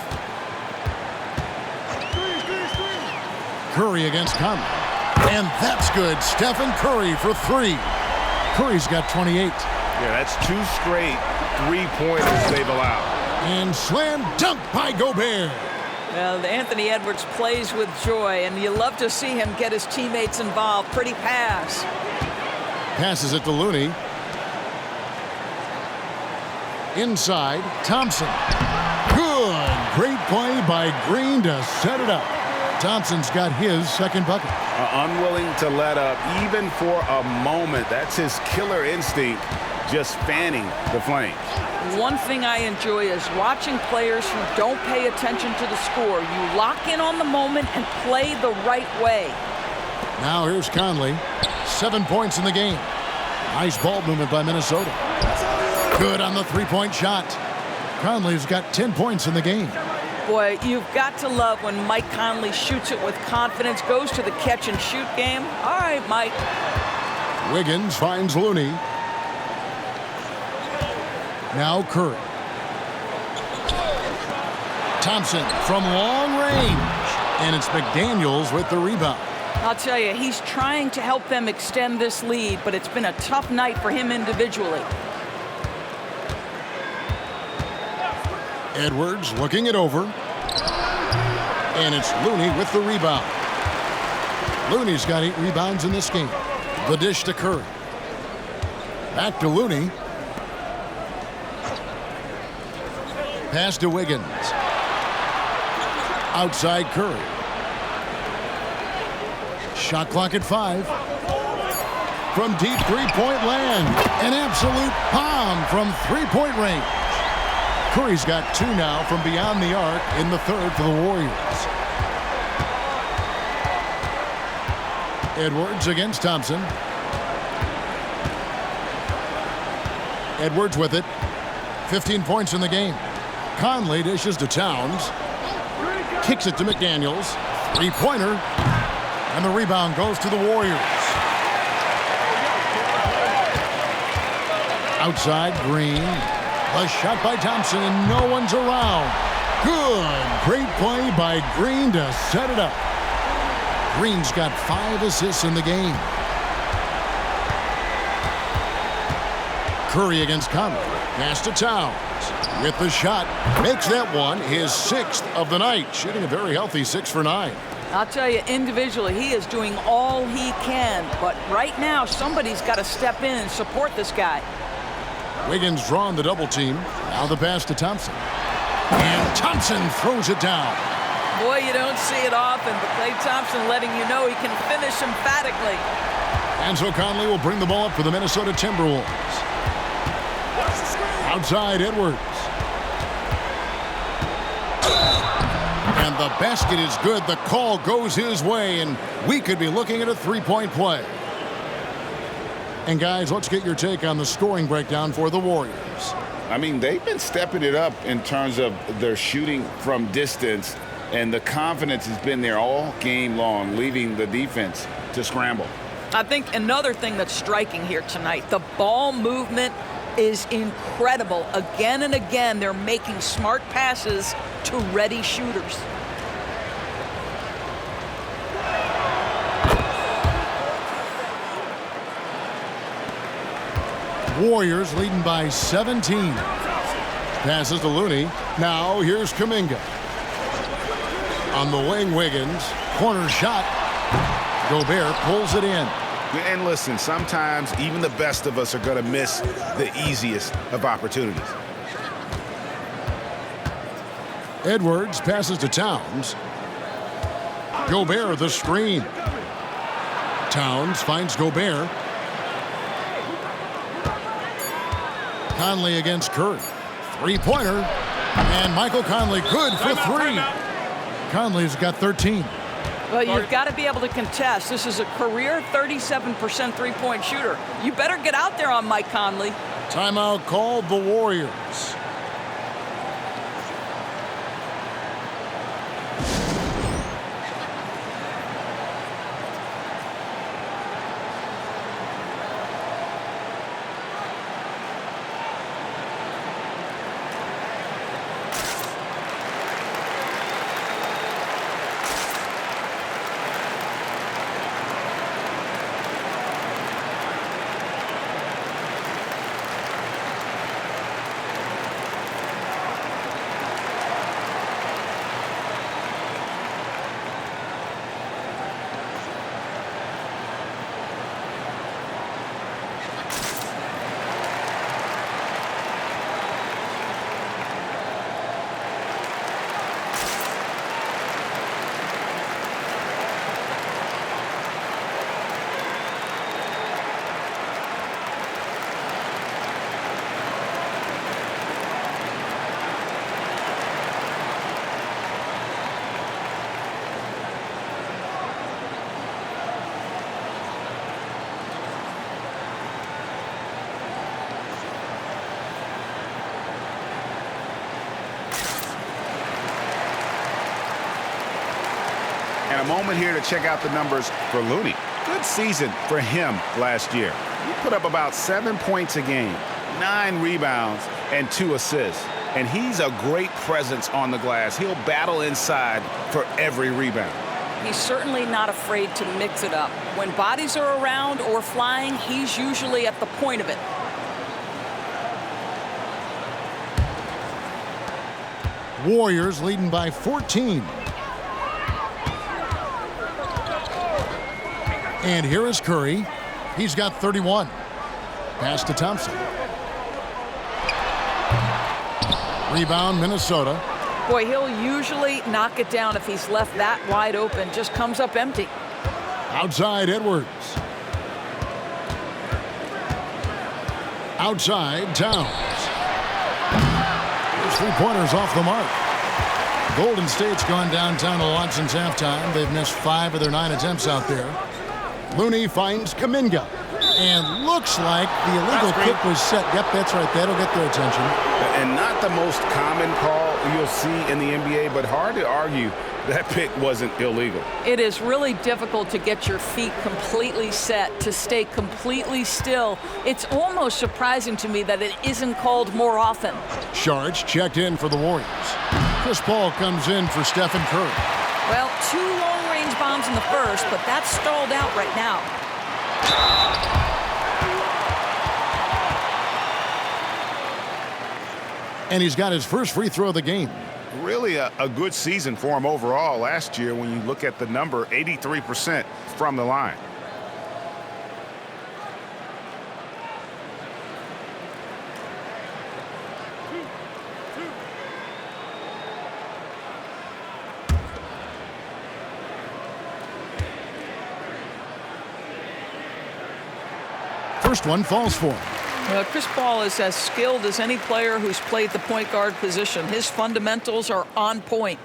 Curry against Conley. And that's good. Stephen Curry for 3. Curry's got 28. Yeah, that's 2 straight 3-pointers they've allowed. And slam dunk by Gobert. Well, Anthony Edwards plays with joy, and you love to see him get his teammates involved. Pretty pass. Passes it to Looney. Inside, Thompson. Good. Great play by Green to set it up. Thompson's got his second bucket. Unwilling to let up even for a moment. That's his killer instinct, just fanning the flames. One thing I enjoy is watching players who don't pay attention to the score. You lock in on the moment and play the right way. Now here's Conley. 7 points in the game. Nice ball movement by Minnesota. Good on the three-point shot. Conley's got 10 points in the game. Boy, you've got to love when Mike Conley shoots it with confidence, goes to the catch-and-shoot game. All right, Mike. Wiggins finds Looney. Now Curry. Thompson from long range. And it's McDaniels with the rebound. I'll tell you, he's trying to help them extend this lead, but it's been a tough night for him individually. Edwards looking it over. And it's Looney with the rebound. Looney's got 8 rebounds in this game. The dish to Curry. Back to Looney. Pass to Wiggins. Outside Curry. Shot clock at 5. From deep three-point land. An absolute bomb from three-point range. Curry's got 2 now from beyond the arc in the third for the Warriors. Edwards against Thompson. Edwards with it. 15 points in the game. Conley dishes to Towns. Kicks it to McDaniels. Three-pointer. And the rebound goes to the Warriors. Outside Green. A shot by Thompson, and no one's around. Good. Great play by Green to set it up. Green's got 5 assists in the game. Curry against Conley. Pass to Towns. With the shot. Makes that one his 6th of the night. Shooting a very healthy 6 for 9. I'll tell you, individually, he is doing all he can. But right now, somebody's got to step in and support this guy. Wiggins drawn the double team. Now the pass to Thompson. And Thompson throws it down. Boy, you don't see it often, but Klay Thompson letting you know he can finish emphatically. And so Conley will bring the ball up for the Minnesota Timberwolves. Outside Edwards. And the basket is good. The call goes his way, and we could be looking at a three-point play. And guys, let's get your take on the scoring breakdown for the Warriors. I mean, they've been stepping it up in terms of their shooting from distance, and the confidence has been there all game long, leaving the defense to scramble. I think another thing that's striking here tonight, the ball movement is incredible. Again and again, they're making smart passes to ready shooters. Warriors leading by 17. Passes to Looney. Now here's Kuminga. On the wing, Wiggins. Corner shot. Gobert pulls it in. And listen, sometimes even the best of us are going to miss the easiest of opportunities. Edwards passes to Towns. Gobert the screen. Towns finds Gobert. Conley against Curry. Three-pointer. And Michael Conley good for three. Conley's got 13. Well, you've got to be able to contest. This is a career 37% three-point shooter. You better get out there on Mike Conley. Timeout called the Warriors. And a moment here to check out the numbers for Looney. Good season for him last year. He put up about 7 points a game, 9 rebounds, and 2 assists. And he's a great presence on the glass. He'll battle inside for every rebound. He's certainly not afraid to mix it up. When bodies are around or flying, he's usually at the point of it. Warriors leading by 14. And here is Curry. He's got 31. Pass to Thompson. Rebound, Minnesota. Boy, he'll usually knock it down if he's left that wide open. Just comes up empty. Outside, Edwards. Outside, Towns. His three-pointers off the mark. Golden State's gone downtown a lot since halftime. They've missed 5 of their 9 attempts out there. Looney finds Kuminga. And looks like the illegal kick was set. Yep, that's right. That'll get their attention. And not the most common call you'll see in the NBA, but hard to argue that pick wasn't illegal. It is really difficult to get your feet completely set, to stay completely still. It's almost surprising to me that it isn't called more often. Sharge checked in for the Warriors. Chris Paul comes in for Stephen Curry. Well, 2 long-range bombs in the first, but that's stalled out right now. And he's got his first free throw of the game. Really a good season for him overall last year when you look at the number, 83% from the line. First one falls for him. Chris Paul is as skilled as any player who's played the point guard position. His fundamentals are on point.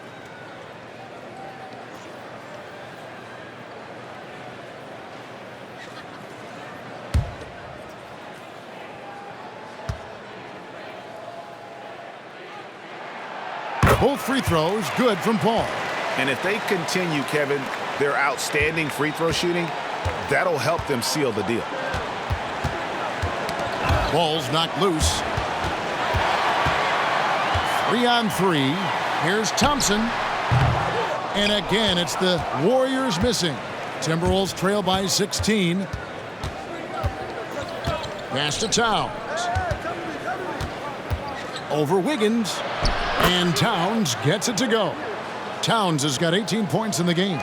Both free throws good from Paul. And if they continue, Kevin, their outstanding free throw shooting, that'll help them seal the deal. Ball's knocked loose. 3-on-3. Here's Thompson. And again, it's the Warriors missing. Timberwolves trail by 16. Pass to Towns. Over Wiggins. And Towns gets it to go. Towns has got 18 points in the game.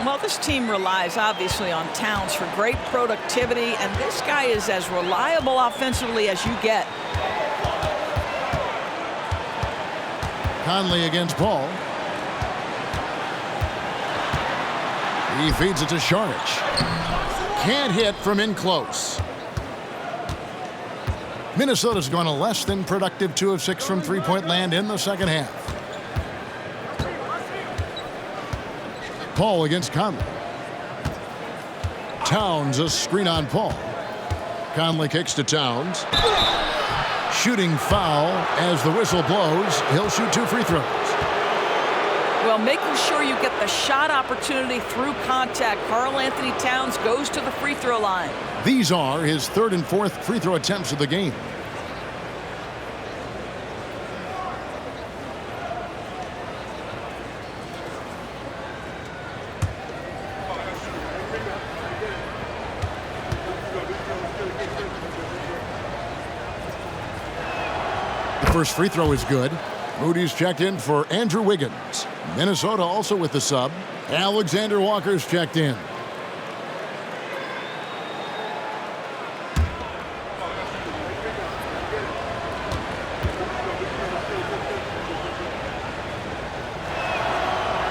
Well, this team relies obviously on Towns for great productivity, and this guy is as reliable offensively as you get. Conley against Paul. He feeds it to Sharge. Can't hit from in close. Minnesota's gone a less than productive 2 of 6 from three-point land in the second half. Paul against Conley. Towns, a screen on Paul. Conley kicks to Towns. Shooting foul as the whistle blows. He'll shoot 2 free throws. Well, making sure you get the shot opportunity through contact. Karl-Anthony Towns goes to the free throw line. These are his 3rd and 4th free throw attempts of the game. The first free throw is good. Moody's checked in for Andrew Wiggins. Minnesota also with the sub. Alexander Walker's checked in.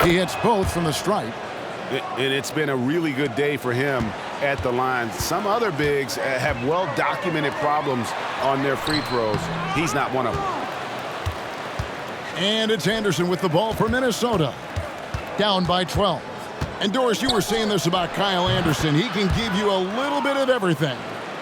He hits both from the stripe. And it's been a really good day for him at the line. Some other bigs have well-documented problems on their free throws. He's not one of them. And it's Anderson with the ball for Minnesota. Down by 12. And Doris, you were saying this about Kyle Anderson. He can give you a little bit of everything.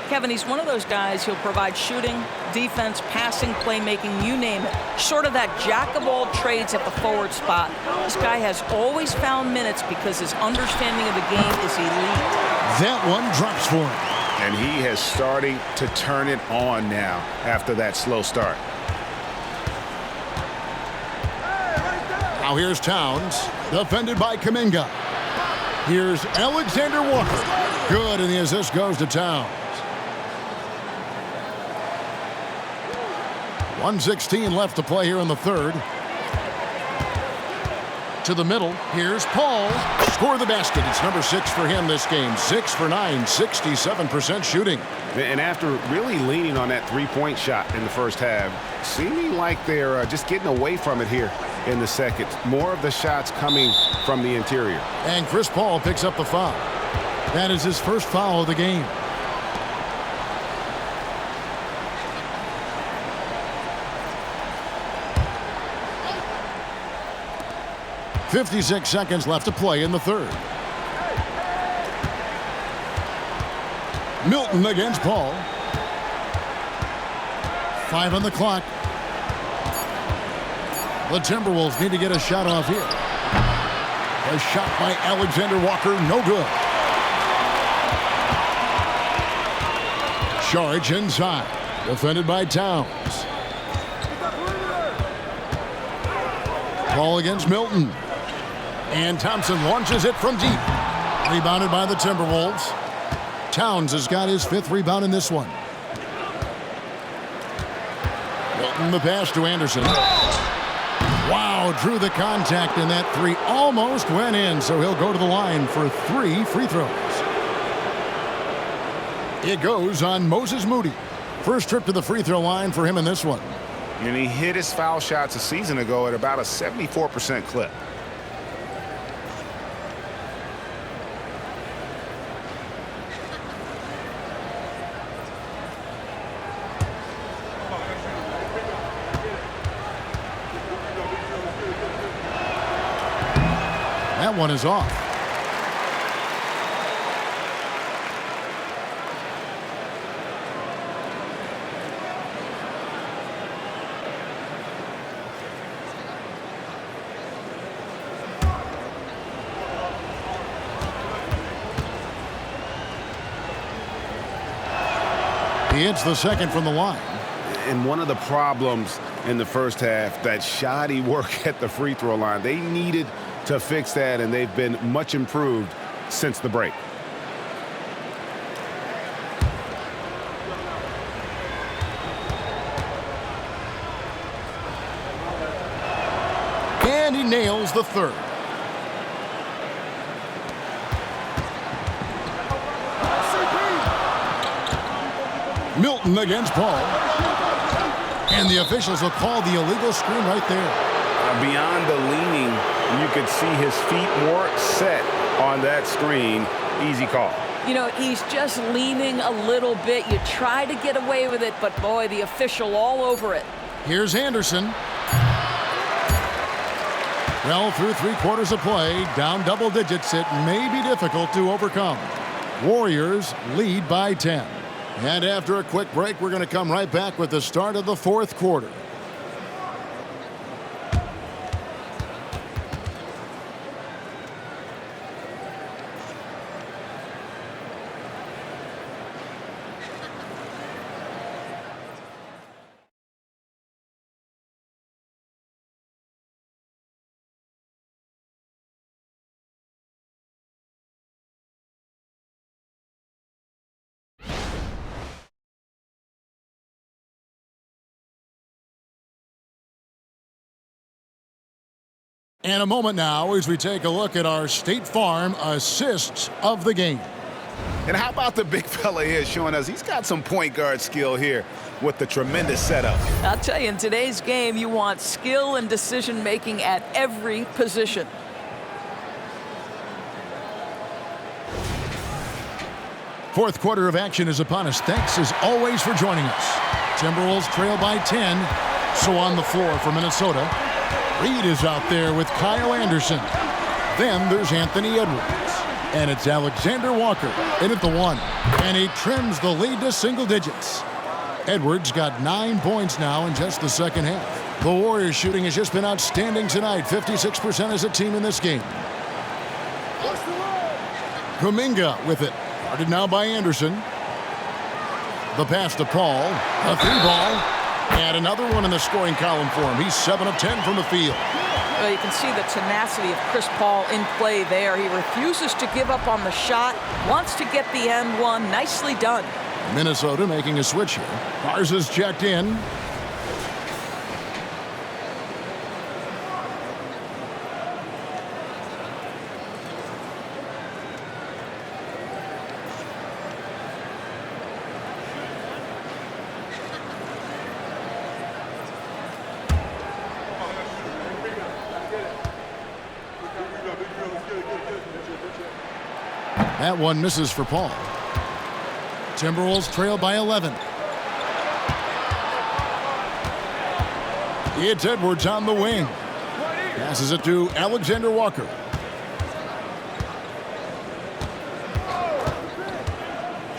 Kevin, he's one of those guys who'll provide shooting, defense, passing, playmaking, you name it. Sort of that jack of all trades at the forward spot. This guy has always found minutes because his understanding of the game is elite. That one drops for him. And he is starting to turn it on now after that slow start. Now here's Towns, defended by Kuminga. Here's Alexander Walker. Good, and the assist goes to Towns. 1:16 left to play here in the third. To the middle, here's Paul. Score the basket. It's number 6 for him this game. 6 for 9, 67% shooting. And after really leaning on that three-point shot in the first half, seeming like they're just getting away from it here in the second. More of the shots coming from the interior. And Chris Paul picks up the foul. That is his first foul of the game. .56 seconds left to play in the third. Milton against Paul. 5 on the clock. The Timberwolves need to get a shot off here. A shot by Alexander Walker, no good. Charge inside, defended by Towns. Paul against Milton. And Thompson launches it from deep. Rebounded by the Timberwolves. Towns has got his 5th rebound in this one. Milton the pass to Anderson. Wow, drew the contact, and that 3 almost went in, so he'll go to the line for 3 free throws. It goes on Moses Moody. First trip to the free throw line for him in this one. And he hit his foul shots a season ago at about a 74% clip. That one is off. He hits the second from the line. And one of the problems in the first half, that shoddy work at the free throw line. They needed to fix that, and they've been much improved since the break. And he nails the third. Milton against Paul. And the officials will call the illegal screen right there. Beyond the leaning, you could see his feet more set on that screen. Easy call. You know, he's just leaning a little bit. You try to get away with it, but boy, the official all over it. Here's Anderson. Well, through 3/4 of play, down double digits, it may be difficult to overcome. Warriors lead by 10. And after a quick break, we're going to come right back with the start of the 4th quarter. And a moment now as we take a look at our State Farm assists of the game. And how about the big fella here showing us he's got some point guard skill here with the tremendous setup. I'll tell you, in today's game, you want skill and decision-making at every position. Fourth quarter of action is upon us. Thanks as always for joining us. Timberwolves trail by 10. So on the floor for Minnesota, Reed is out there with Kyle Anderson. Then there's Anthony Edwards. And it's Alexander Walker in at the 1. And he trims the lead to single digits. Edwards got 9 points now in just the second half. The Warriors shooting has just been outstanding tonight. 56% as a team in this game. Kuminga with it. Guarded now by Anderson. The pass to Paul. A 3-ball. And another one in the scoring column for him. He's 7 of 10 from the field. Well, you can see the tenacity of Chris Paul in play there. He refuses to give up on the shot, wants to get the end one. Nicely done. Minnesota making a switch here. Garza's checked in. That one misses for Paul. Timberwolves trail by 11. It's Edwards on the wing. Passes it to Alexander Walker.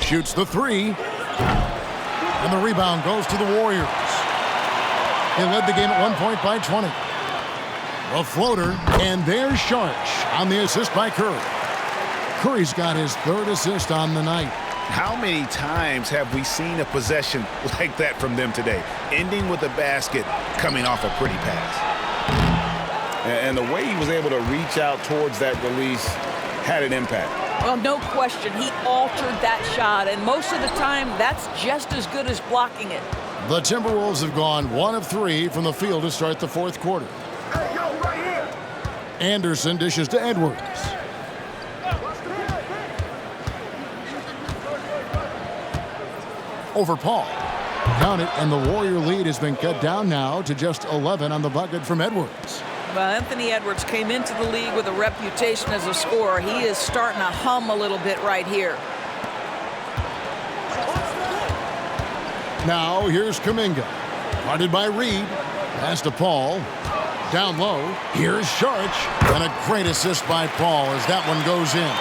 Shoots the 3. And the rebound goes to the Warriors. They led the game at 1 point by 20. A floater, and there's Sharch on the assist by Curry. Curry's got his 3rd assist on the night. How many times have we seen a possession like that from them today? Ending with a basket, coming off a pretty pass. And the way he was able to reach out towards that release had an impact. Well, no question. He altered that shot, and most of the time, that's just as good as blocking it. The Timberwolves have gone 1 of 3 from the field to start the 4th quarter. Hey, yo, right here. Anderson dishes to Edwards. Over Paul. Count it, and the Warrior lead has been cut down now to just 11 on the bucket from Edwards. Well, Anthony Edwards came into the league with a reputation as a scorer. He is starting to hum a little bit right here. Now here's Kuminga. Guarded by Reed. Pass to Paul. Down low. Here's Sharch. And a great assist by Paul as that one goes in.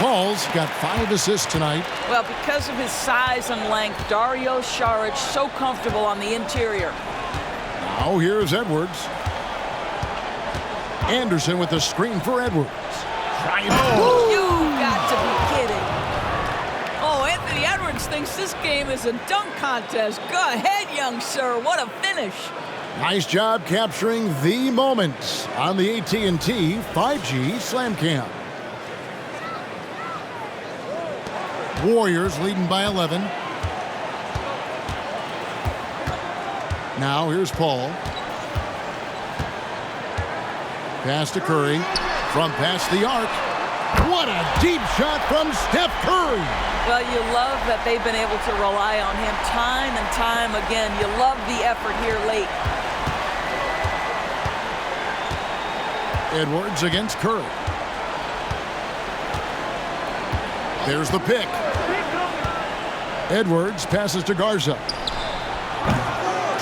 Paul's got 5 assists tonight. Well, because of his size and length, Dario Saric so comfortable on the interior. Now here's Edwards. Anderson with the screen for Edwards. You've got to be kidding. Oh, Anthony Edwards thinks this game is a dunk contest. Go ahead, young sir. What a finish. Nice job capturing the moment on the AT&T 5G Slam Cam. Warriors leading by 11. Now here's Paul. Pass to Curry. From past the arc. What a deep shot from Steph Curry. Well, you love that they've been able to rely on him time and time again. You love the effort here late. Edwards against Curry. There's the pick. Edwards passes to Garza.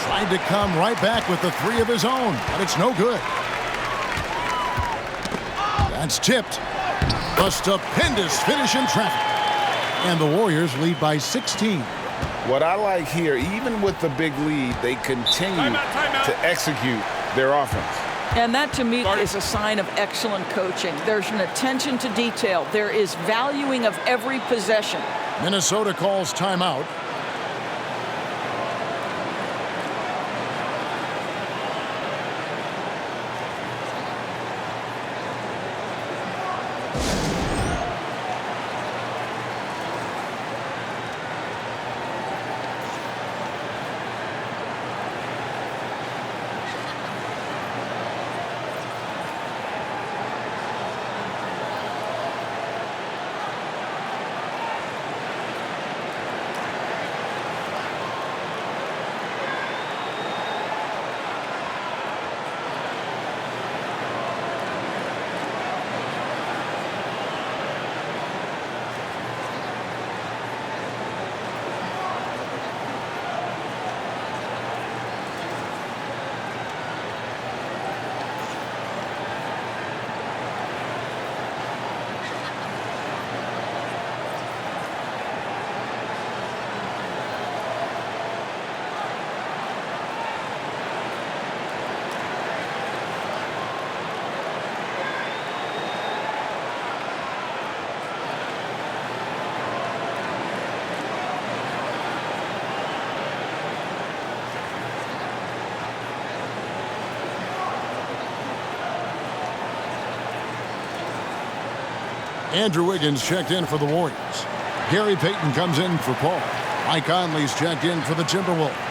Tried to come right back with the three of his own, but it's no good. That's tipped. A stupendous finish in traffic. And the Warriors lead by 16. What I like here, even with the big lead, they continue to execute their offense. And that, to me, is a sign of excellent coaching. There's an attention to detail. There is valuing of every possession. Minnesota calls timeout. Andrew Wiggins checked in for the Warriors. Gary Payton comes in for Paul. Mike Conley's checked in for the Timberwolves.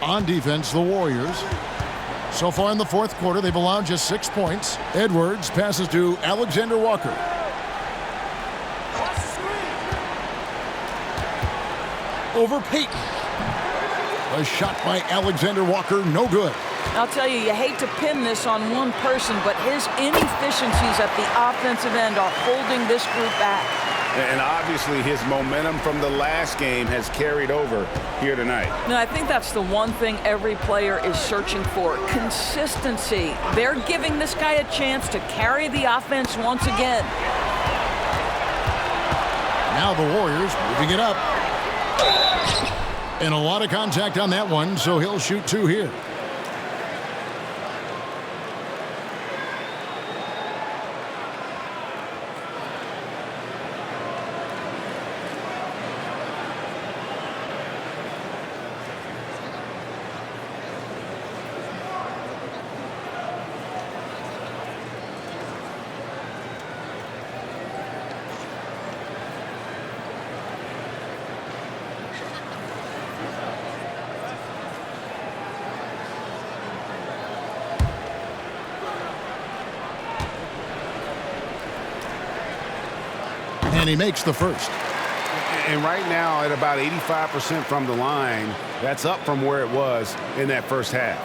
On defense, the Warriors. So far in the fourth quarter, they've allowed just 6 points. Edwards passes to Alexander Walker. Over Payton. A shot by Alexander Walker, no good. I'll tell you, you hate to pin this on one person, but his inefficiencies at the offensive end are holding this group back. And obviously his momentum from the last game has carried over here tonight. No, I think that's the one thing every player is searching for, consistency. They're giving this guy a chance to carry the offense once again. Now the Warriors moving it up. And a lot of contact on that one, so he'll shoot two here. And he makes the first. And right now at about 85% from the line, that's up from where it was in that first half.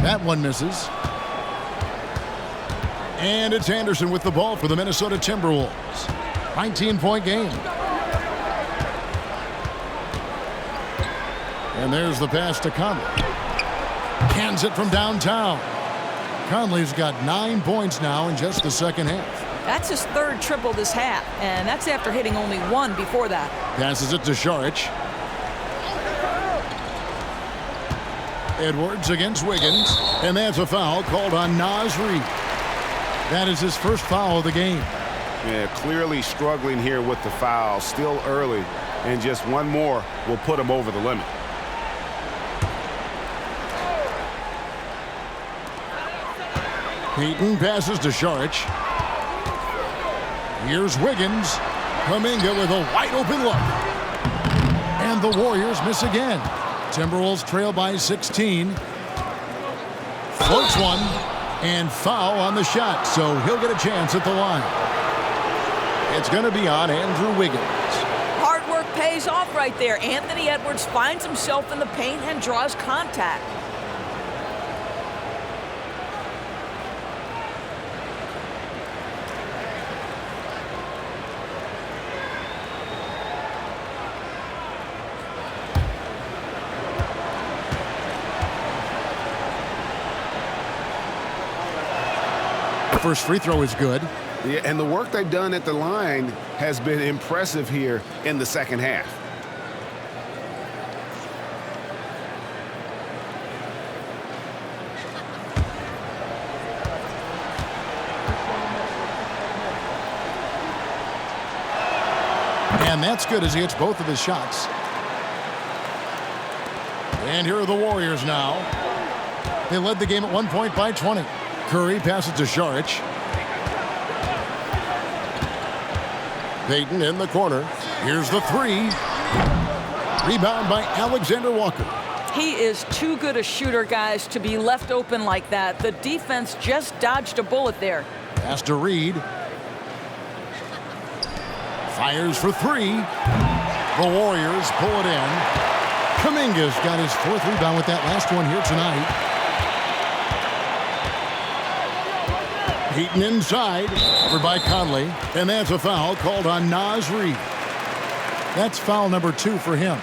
That one misses. And it's Anderson with the ball for the Minnesota Timberwolves. 19-point game. And there's the pass to Conley. Cans it from downtown. Conley's got 9 points now in just the second half. That's his third triple this half, and that's after hitting only one before that. Passes it to Saric. Edwards against Wiggins, and that's a foul called on Naz Reid. That is his first foul of the game. Yeah, clearly struggling here with the foul, still early, and just one more will put him over the limit. Payton passes to Saric. Here's Wiggins. Kuminga with a wide-open look. And the Warriors miss again. Timberwolves trail by 16. Floats one. And foul on the shot, so he'll get a chance at the line. It's going to be on Andrew Wiggins. Hard work pays off right there. Anthony Edwards finds himself in the paint and draws contact. First free throw is good. Yeah, and the work they've done at the line has been impressive here in the second half. And that's good as he hits both of his shots. And here are the Warriors now. They led the game at 1 point by 20. Curry passes to Saric. Payton in the corner. Here's the three. Rebound by Alexander Walker. He is too good a shooter, guys, to be left open like that. The defense just dodged a bullet there. Pass to Reed. Fires for three. The Warriors pull it in. Kuminga's got his fourth rebound with that last one here tonight. Payton inside, covered by Conley, and that's a foul called on Naz Reid. That's foul number 2 for him.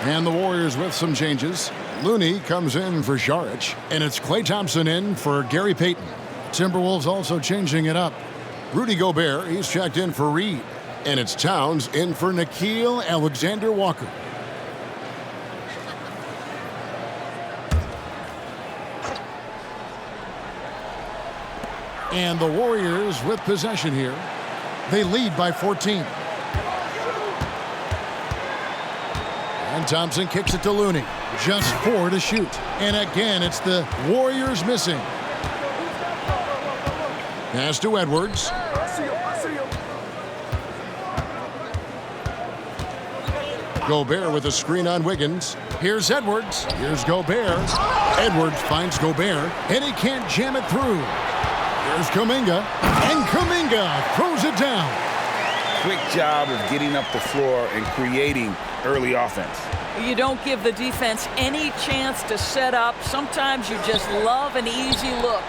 And the Warriors with some changes. Looney comes in for Saric, and it's Klay Thompson in for Gary Payton. Timberwolves also changing it up. Rudy Gobert, he's checked in for Reed, and it's Towns in for Nickeil Alexander-Walker. And the Warriors with possession here. They lead by 14. And Thompson kicks it to Looney. Just 4 to shoot. And again, it's the Warriors missing. Pass to Edwards. Gobert with a screen on Wiggins. Here's Edwards. Here's Gobert. Edwards finds Gobert, and he can't jam it through. There's Kuminga, and Kuminga throws it down. Quick job of getting up the floor and creating early offense. You don't give the defense any chance to set up. Sometimes you just love an easy look.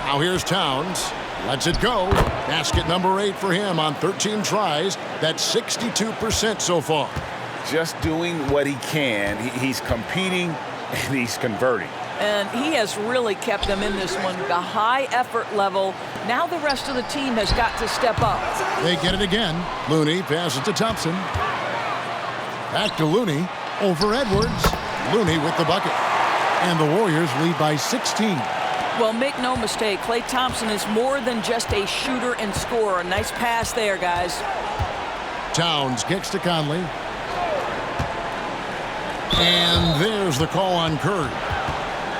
Now here's Towns. Lets it go. Basket number 8 for him on 13 tries. That's 62% so far. Just doing what he can. He's competing and he's converting. And he has really kept them in this one. The high effort level. Now the rest of the team has got to step up. They get it again. Looney passes to Thompson. Back to Looney. Over Edwards. Looney with the bucket. And the Warriors lead by 16. Well, make no mistake, Klay Thompson is more than just a shooter and scorer. A nice pass there, guys. Towns kicks to Conley. And there's the call on Curry.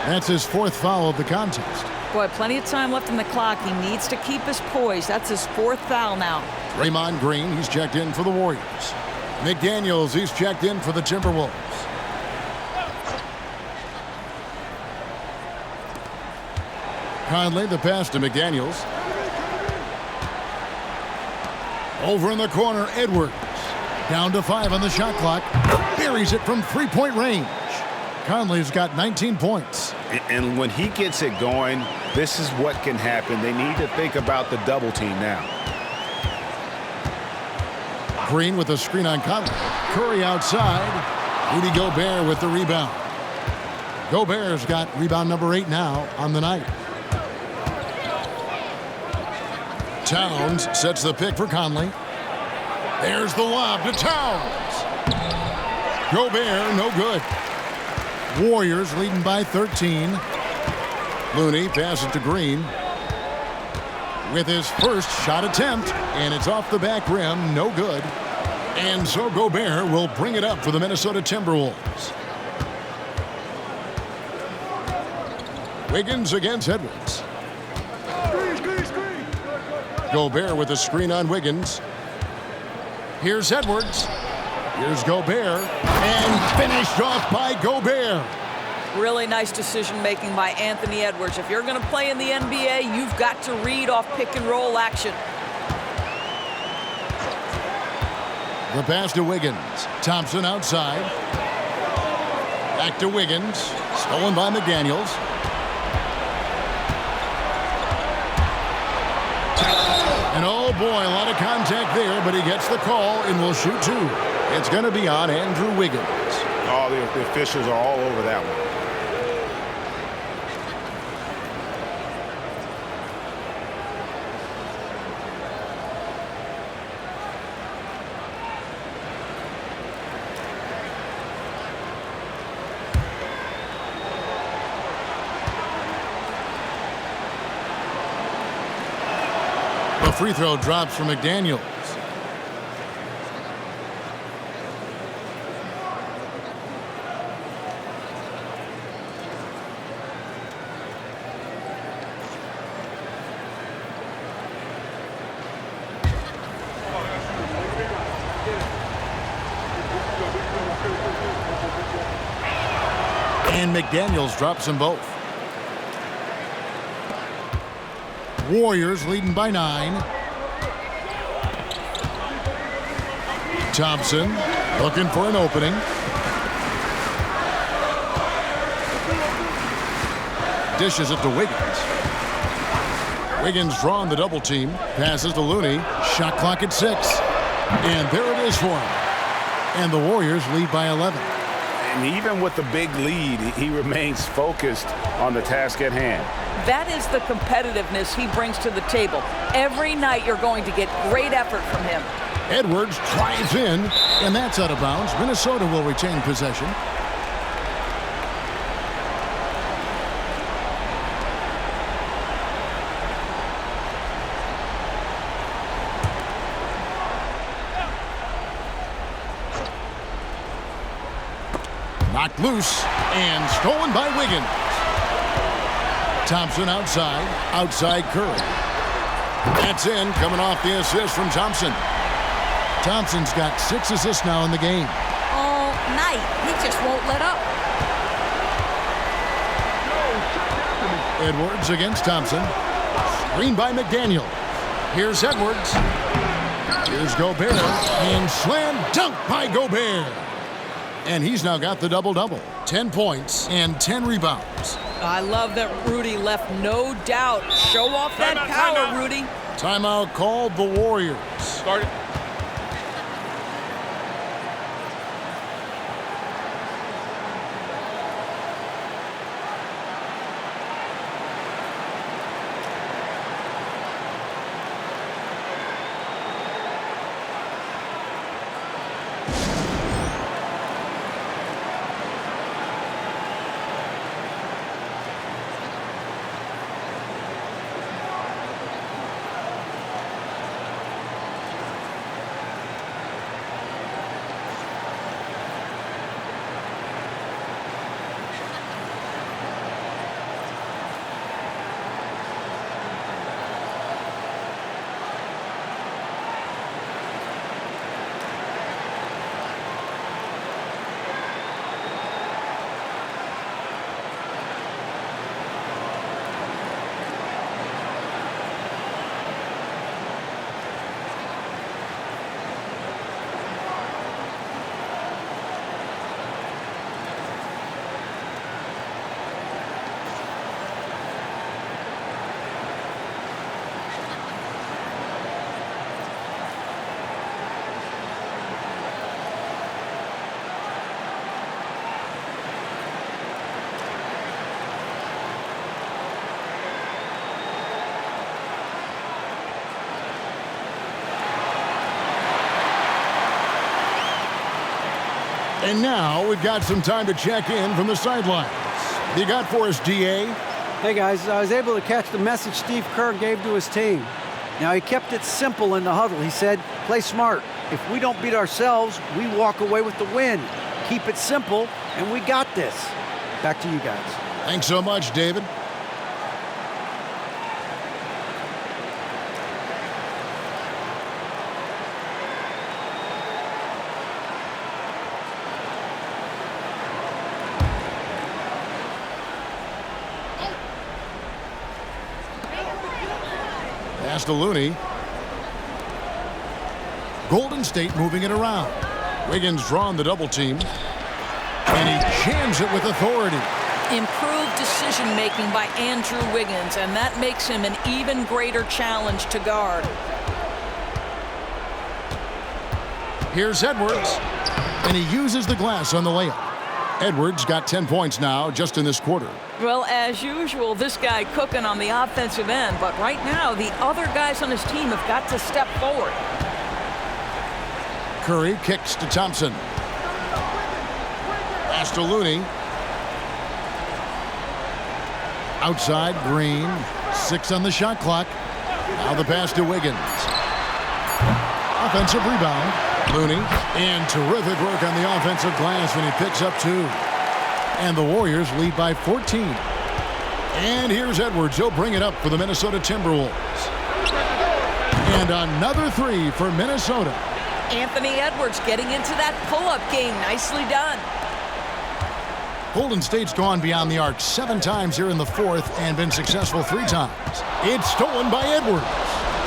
That's his 4th foul of the contest. Boy, plenty of time left in the clock. He needs to keep his poise. That's his 4th foul now. Draymond Green, he's checked in for the Warriors. McDaniels, he's checked in for the Timberwolves. Conley, the pass to McDaniels. Over in the corner, Edwards. Down to 5 on the shot clock. Buries it from 3-point range. Conley's got 19 points. And when he gets it going, this is what can happen. They need to think about the double team now. Green with a screen on Conley. Curry outside. Rudy Gobert with the rebound. Gobert's got rebound number 8 now on the night. Towns sets the pick for Conley. There's the lob to Towns. Gobert, no good. Warriors leading by 13. Looney passes to Green with his first shot attempt, and it's off the back rim, no good. And so Gobert will bring it up for the Minnesota Timberwolves. Wiggins against Edwards. Gobert with a screen on Wiggins. Here's Edwards. Here's Gobert. And finished off by Gobert. Really nice decision-making by Anthony Edwards. If you're going to play in the NBA, you've got to read off pick-and-roll action. The pass to Wiggins. Thompson outside. Back to Wiggins. Stolen by McDaniels. And oh boy, a lot of contact there, but he gets the call and will shoot two. It's going to be on Andrew Wiggins. Oh, the officials are all over that one. The free throw drops for McDaniels. And McDaniels drops them both. Warriors leading by 9. Thompson looking for an opening. Dishes it to Wiggins. Wiggins drawing the double team. Passes to Looney. Shot clock at 6. And there it is for him. And the Warriors lead by 11. And even with the big lead, he remains focused on the task at hand. That is the competitiveness he brings to the table. Every night you're going to get great effort from him. Edwards drives in, and that's out of bounds. Minnesota will retain possession. Knocked loose and stolen by Wiggins. Thompson outside Curry. That's in, coming off the assist from Thompson. Thompson's got 6 assists now in the game. All night, he just won't let up. Edwards against Thompson. Screen by McDaniel. Here's Edwards. Here's Gobert. And slam dunk by Gobert. And he's now got the double-double. 10 points and 10 rebounds. I love that Rudy left no doubt. Show off that power, Rudy. Timeout called the Warriors. Start it. And now we've got some time to check in from the sidelines. You got for us, DA? Hey guys, I was able to catch the message Steve Kerr gave to his team. Now he kept it simple in the huddle. He said, play smart. If we don't beat ourselves, we walk away with the win. Keep it simple, and we got this. Back to you guys. Thanks so much, David. Pass to Looney. Golden State moving it around. Wiggins drawing the double team. And he jams it with authority. Improved decision-making by Andrew Wiggins, and that makes him an even greater challenge to guard. Here's Edwards. And he uses the glass on the layup. Edwards got 10 points now just in this quarter. Well, as usual, this guy cooking on the offensive end, but right now the other guys on his team have got to step forward. Curry kicks to Thompson. Pass to Looney. Outside, Green. 6 on the shot clock. Now the pass to Wiggins. Offensive rebound. Looney. And terrific work on the offensive glass when he picks up 2. And the Warriors lead by 14. And here's Edwards. He'll bring it up for the Minnesota Timberwolves. And another 3 for Minnesota. Anthony Edwards getting into that pull-up game. Nicely done. Golden State's gone beyond the arc 7 times here in the 4th and been successful 3 times. It's stolen by Edwards.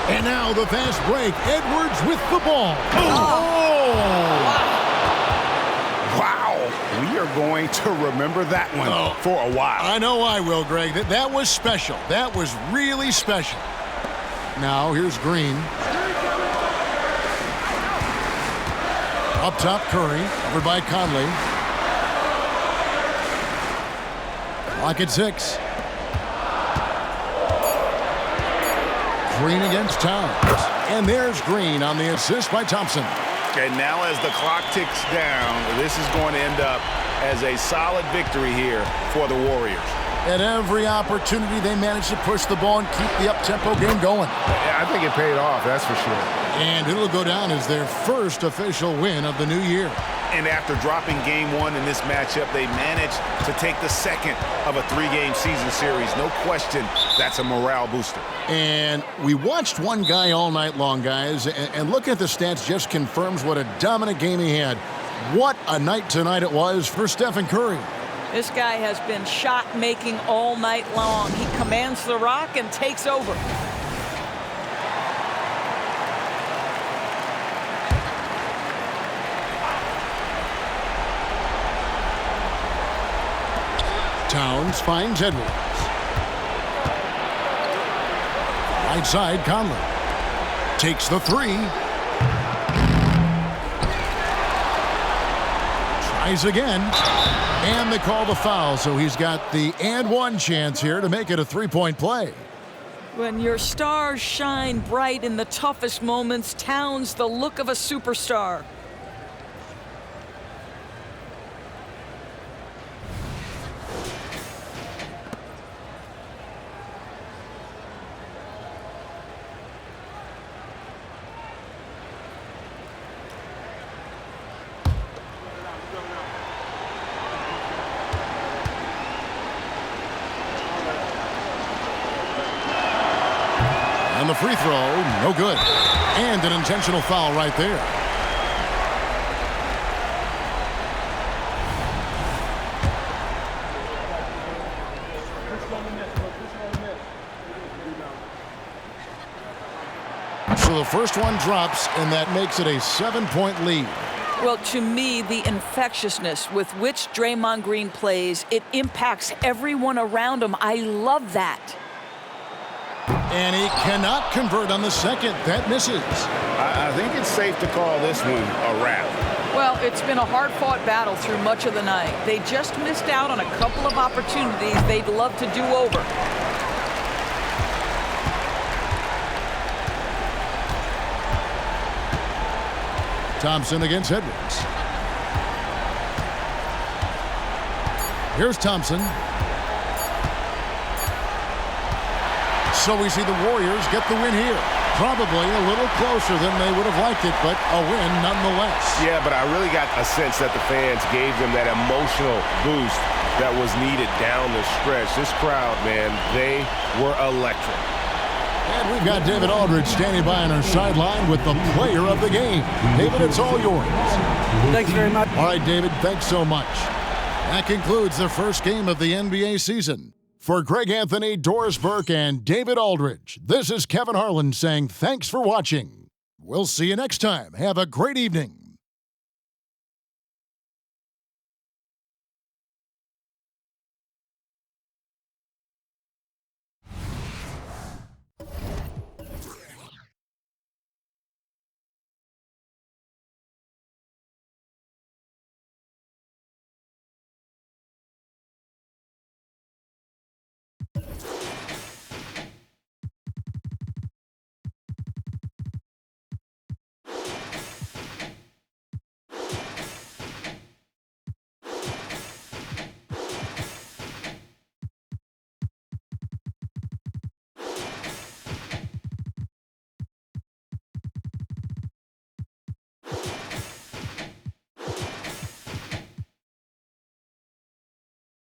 And now the fast break. Edwards with the ball. Wow. We are going to remember that one for a while. I know I will, Greg. That was special. That was really special. Now here's Green. Up top, Curry. Over by Conley. Clock at 6. Green against Towns. And there's Green on the assist by Thompson. And now as the clock ticks down, this is going to end up as a solid victory here for the Warriors. At every opportunity, they managed to push the ball and keep the up-tempo game going. Yeah, I think it paid off, that's for sure. And it'll go down as their first official win of the new year. And after dropping game 1 in this matchup, they managed to take the second of a 3-game season series. No question, that's a morale booster. And we watched one guy all night long, guys, and looking at the stats just confirms what a dominant game he had. What a night tonight it was for Stephen Curry. This guy has been shot-making all night long. He commands the rock and takes over. Towns finds Edwards. Right side, Conley. Takes the 3. Tries again. And they call the foul, so he's got the and 1 chance here to make it a 3-point play. When your stars shine bright in the toughest moments, Towns the look of a superstar. And the free throw, no good. And an intentional foul right there. So the first one drops, and that makes it a 7-point lead. Well, to me, the infectiousness with which Draymond Green plays, it impacts everyone around him. I love that. And he cannot convert on the second. That misses. I think it's safe to call this one a wrap. Well, it's been a hard-fought battle through much of the night. They just missed out on a couple of opportunities they'd love to do over. Thompson against Edwards. Here's Thompson. So we see the Warriors get the win here. Probably a little closer than they would have liked it, but a win nonetheless. Yeah, but I really got a sense that the fans gave them that emotional boost that was needed down the stretch. This crowd, man, they were electric. And we've got David Aldridge standing by on our sideline with the player of the game. David, it's all yours. Thanks very much. All right, David, thanks so much. That concludes the first game of the NBA season. For Greg Anthony, Doris Burke, and David Aldridge, this is Kevin Harlan saying thanks for watching. We'll see you next time. Have a great evening.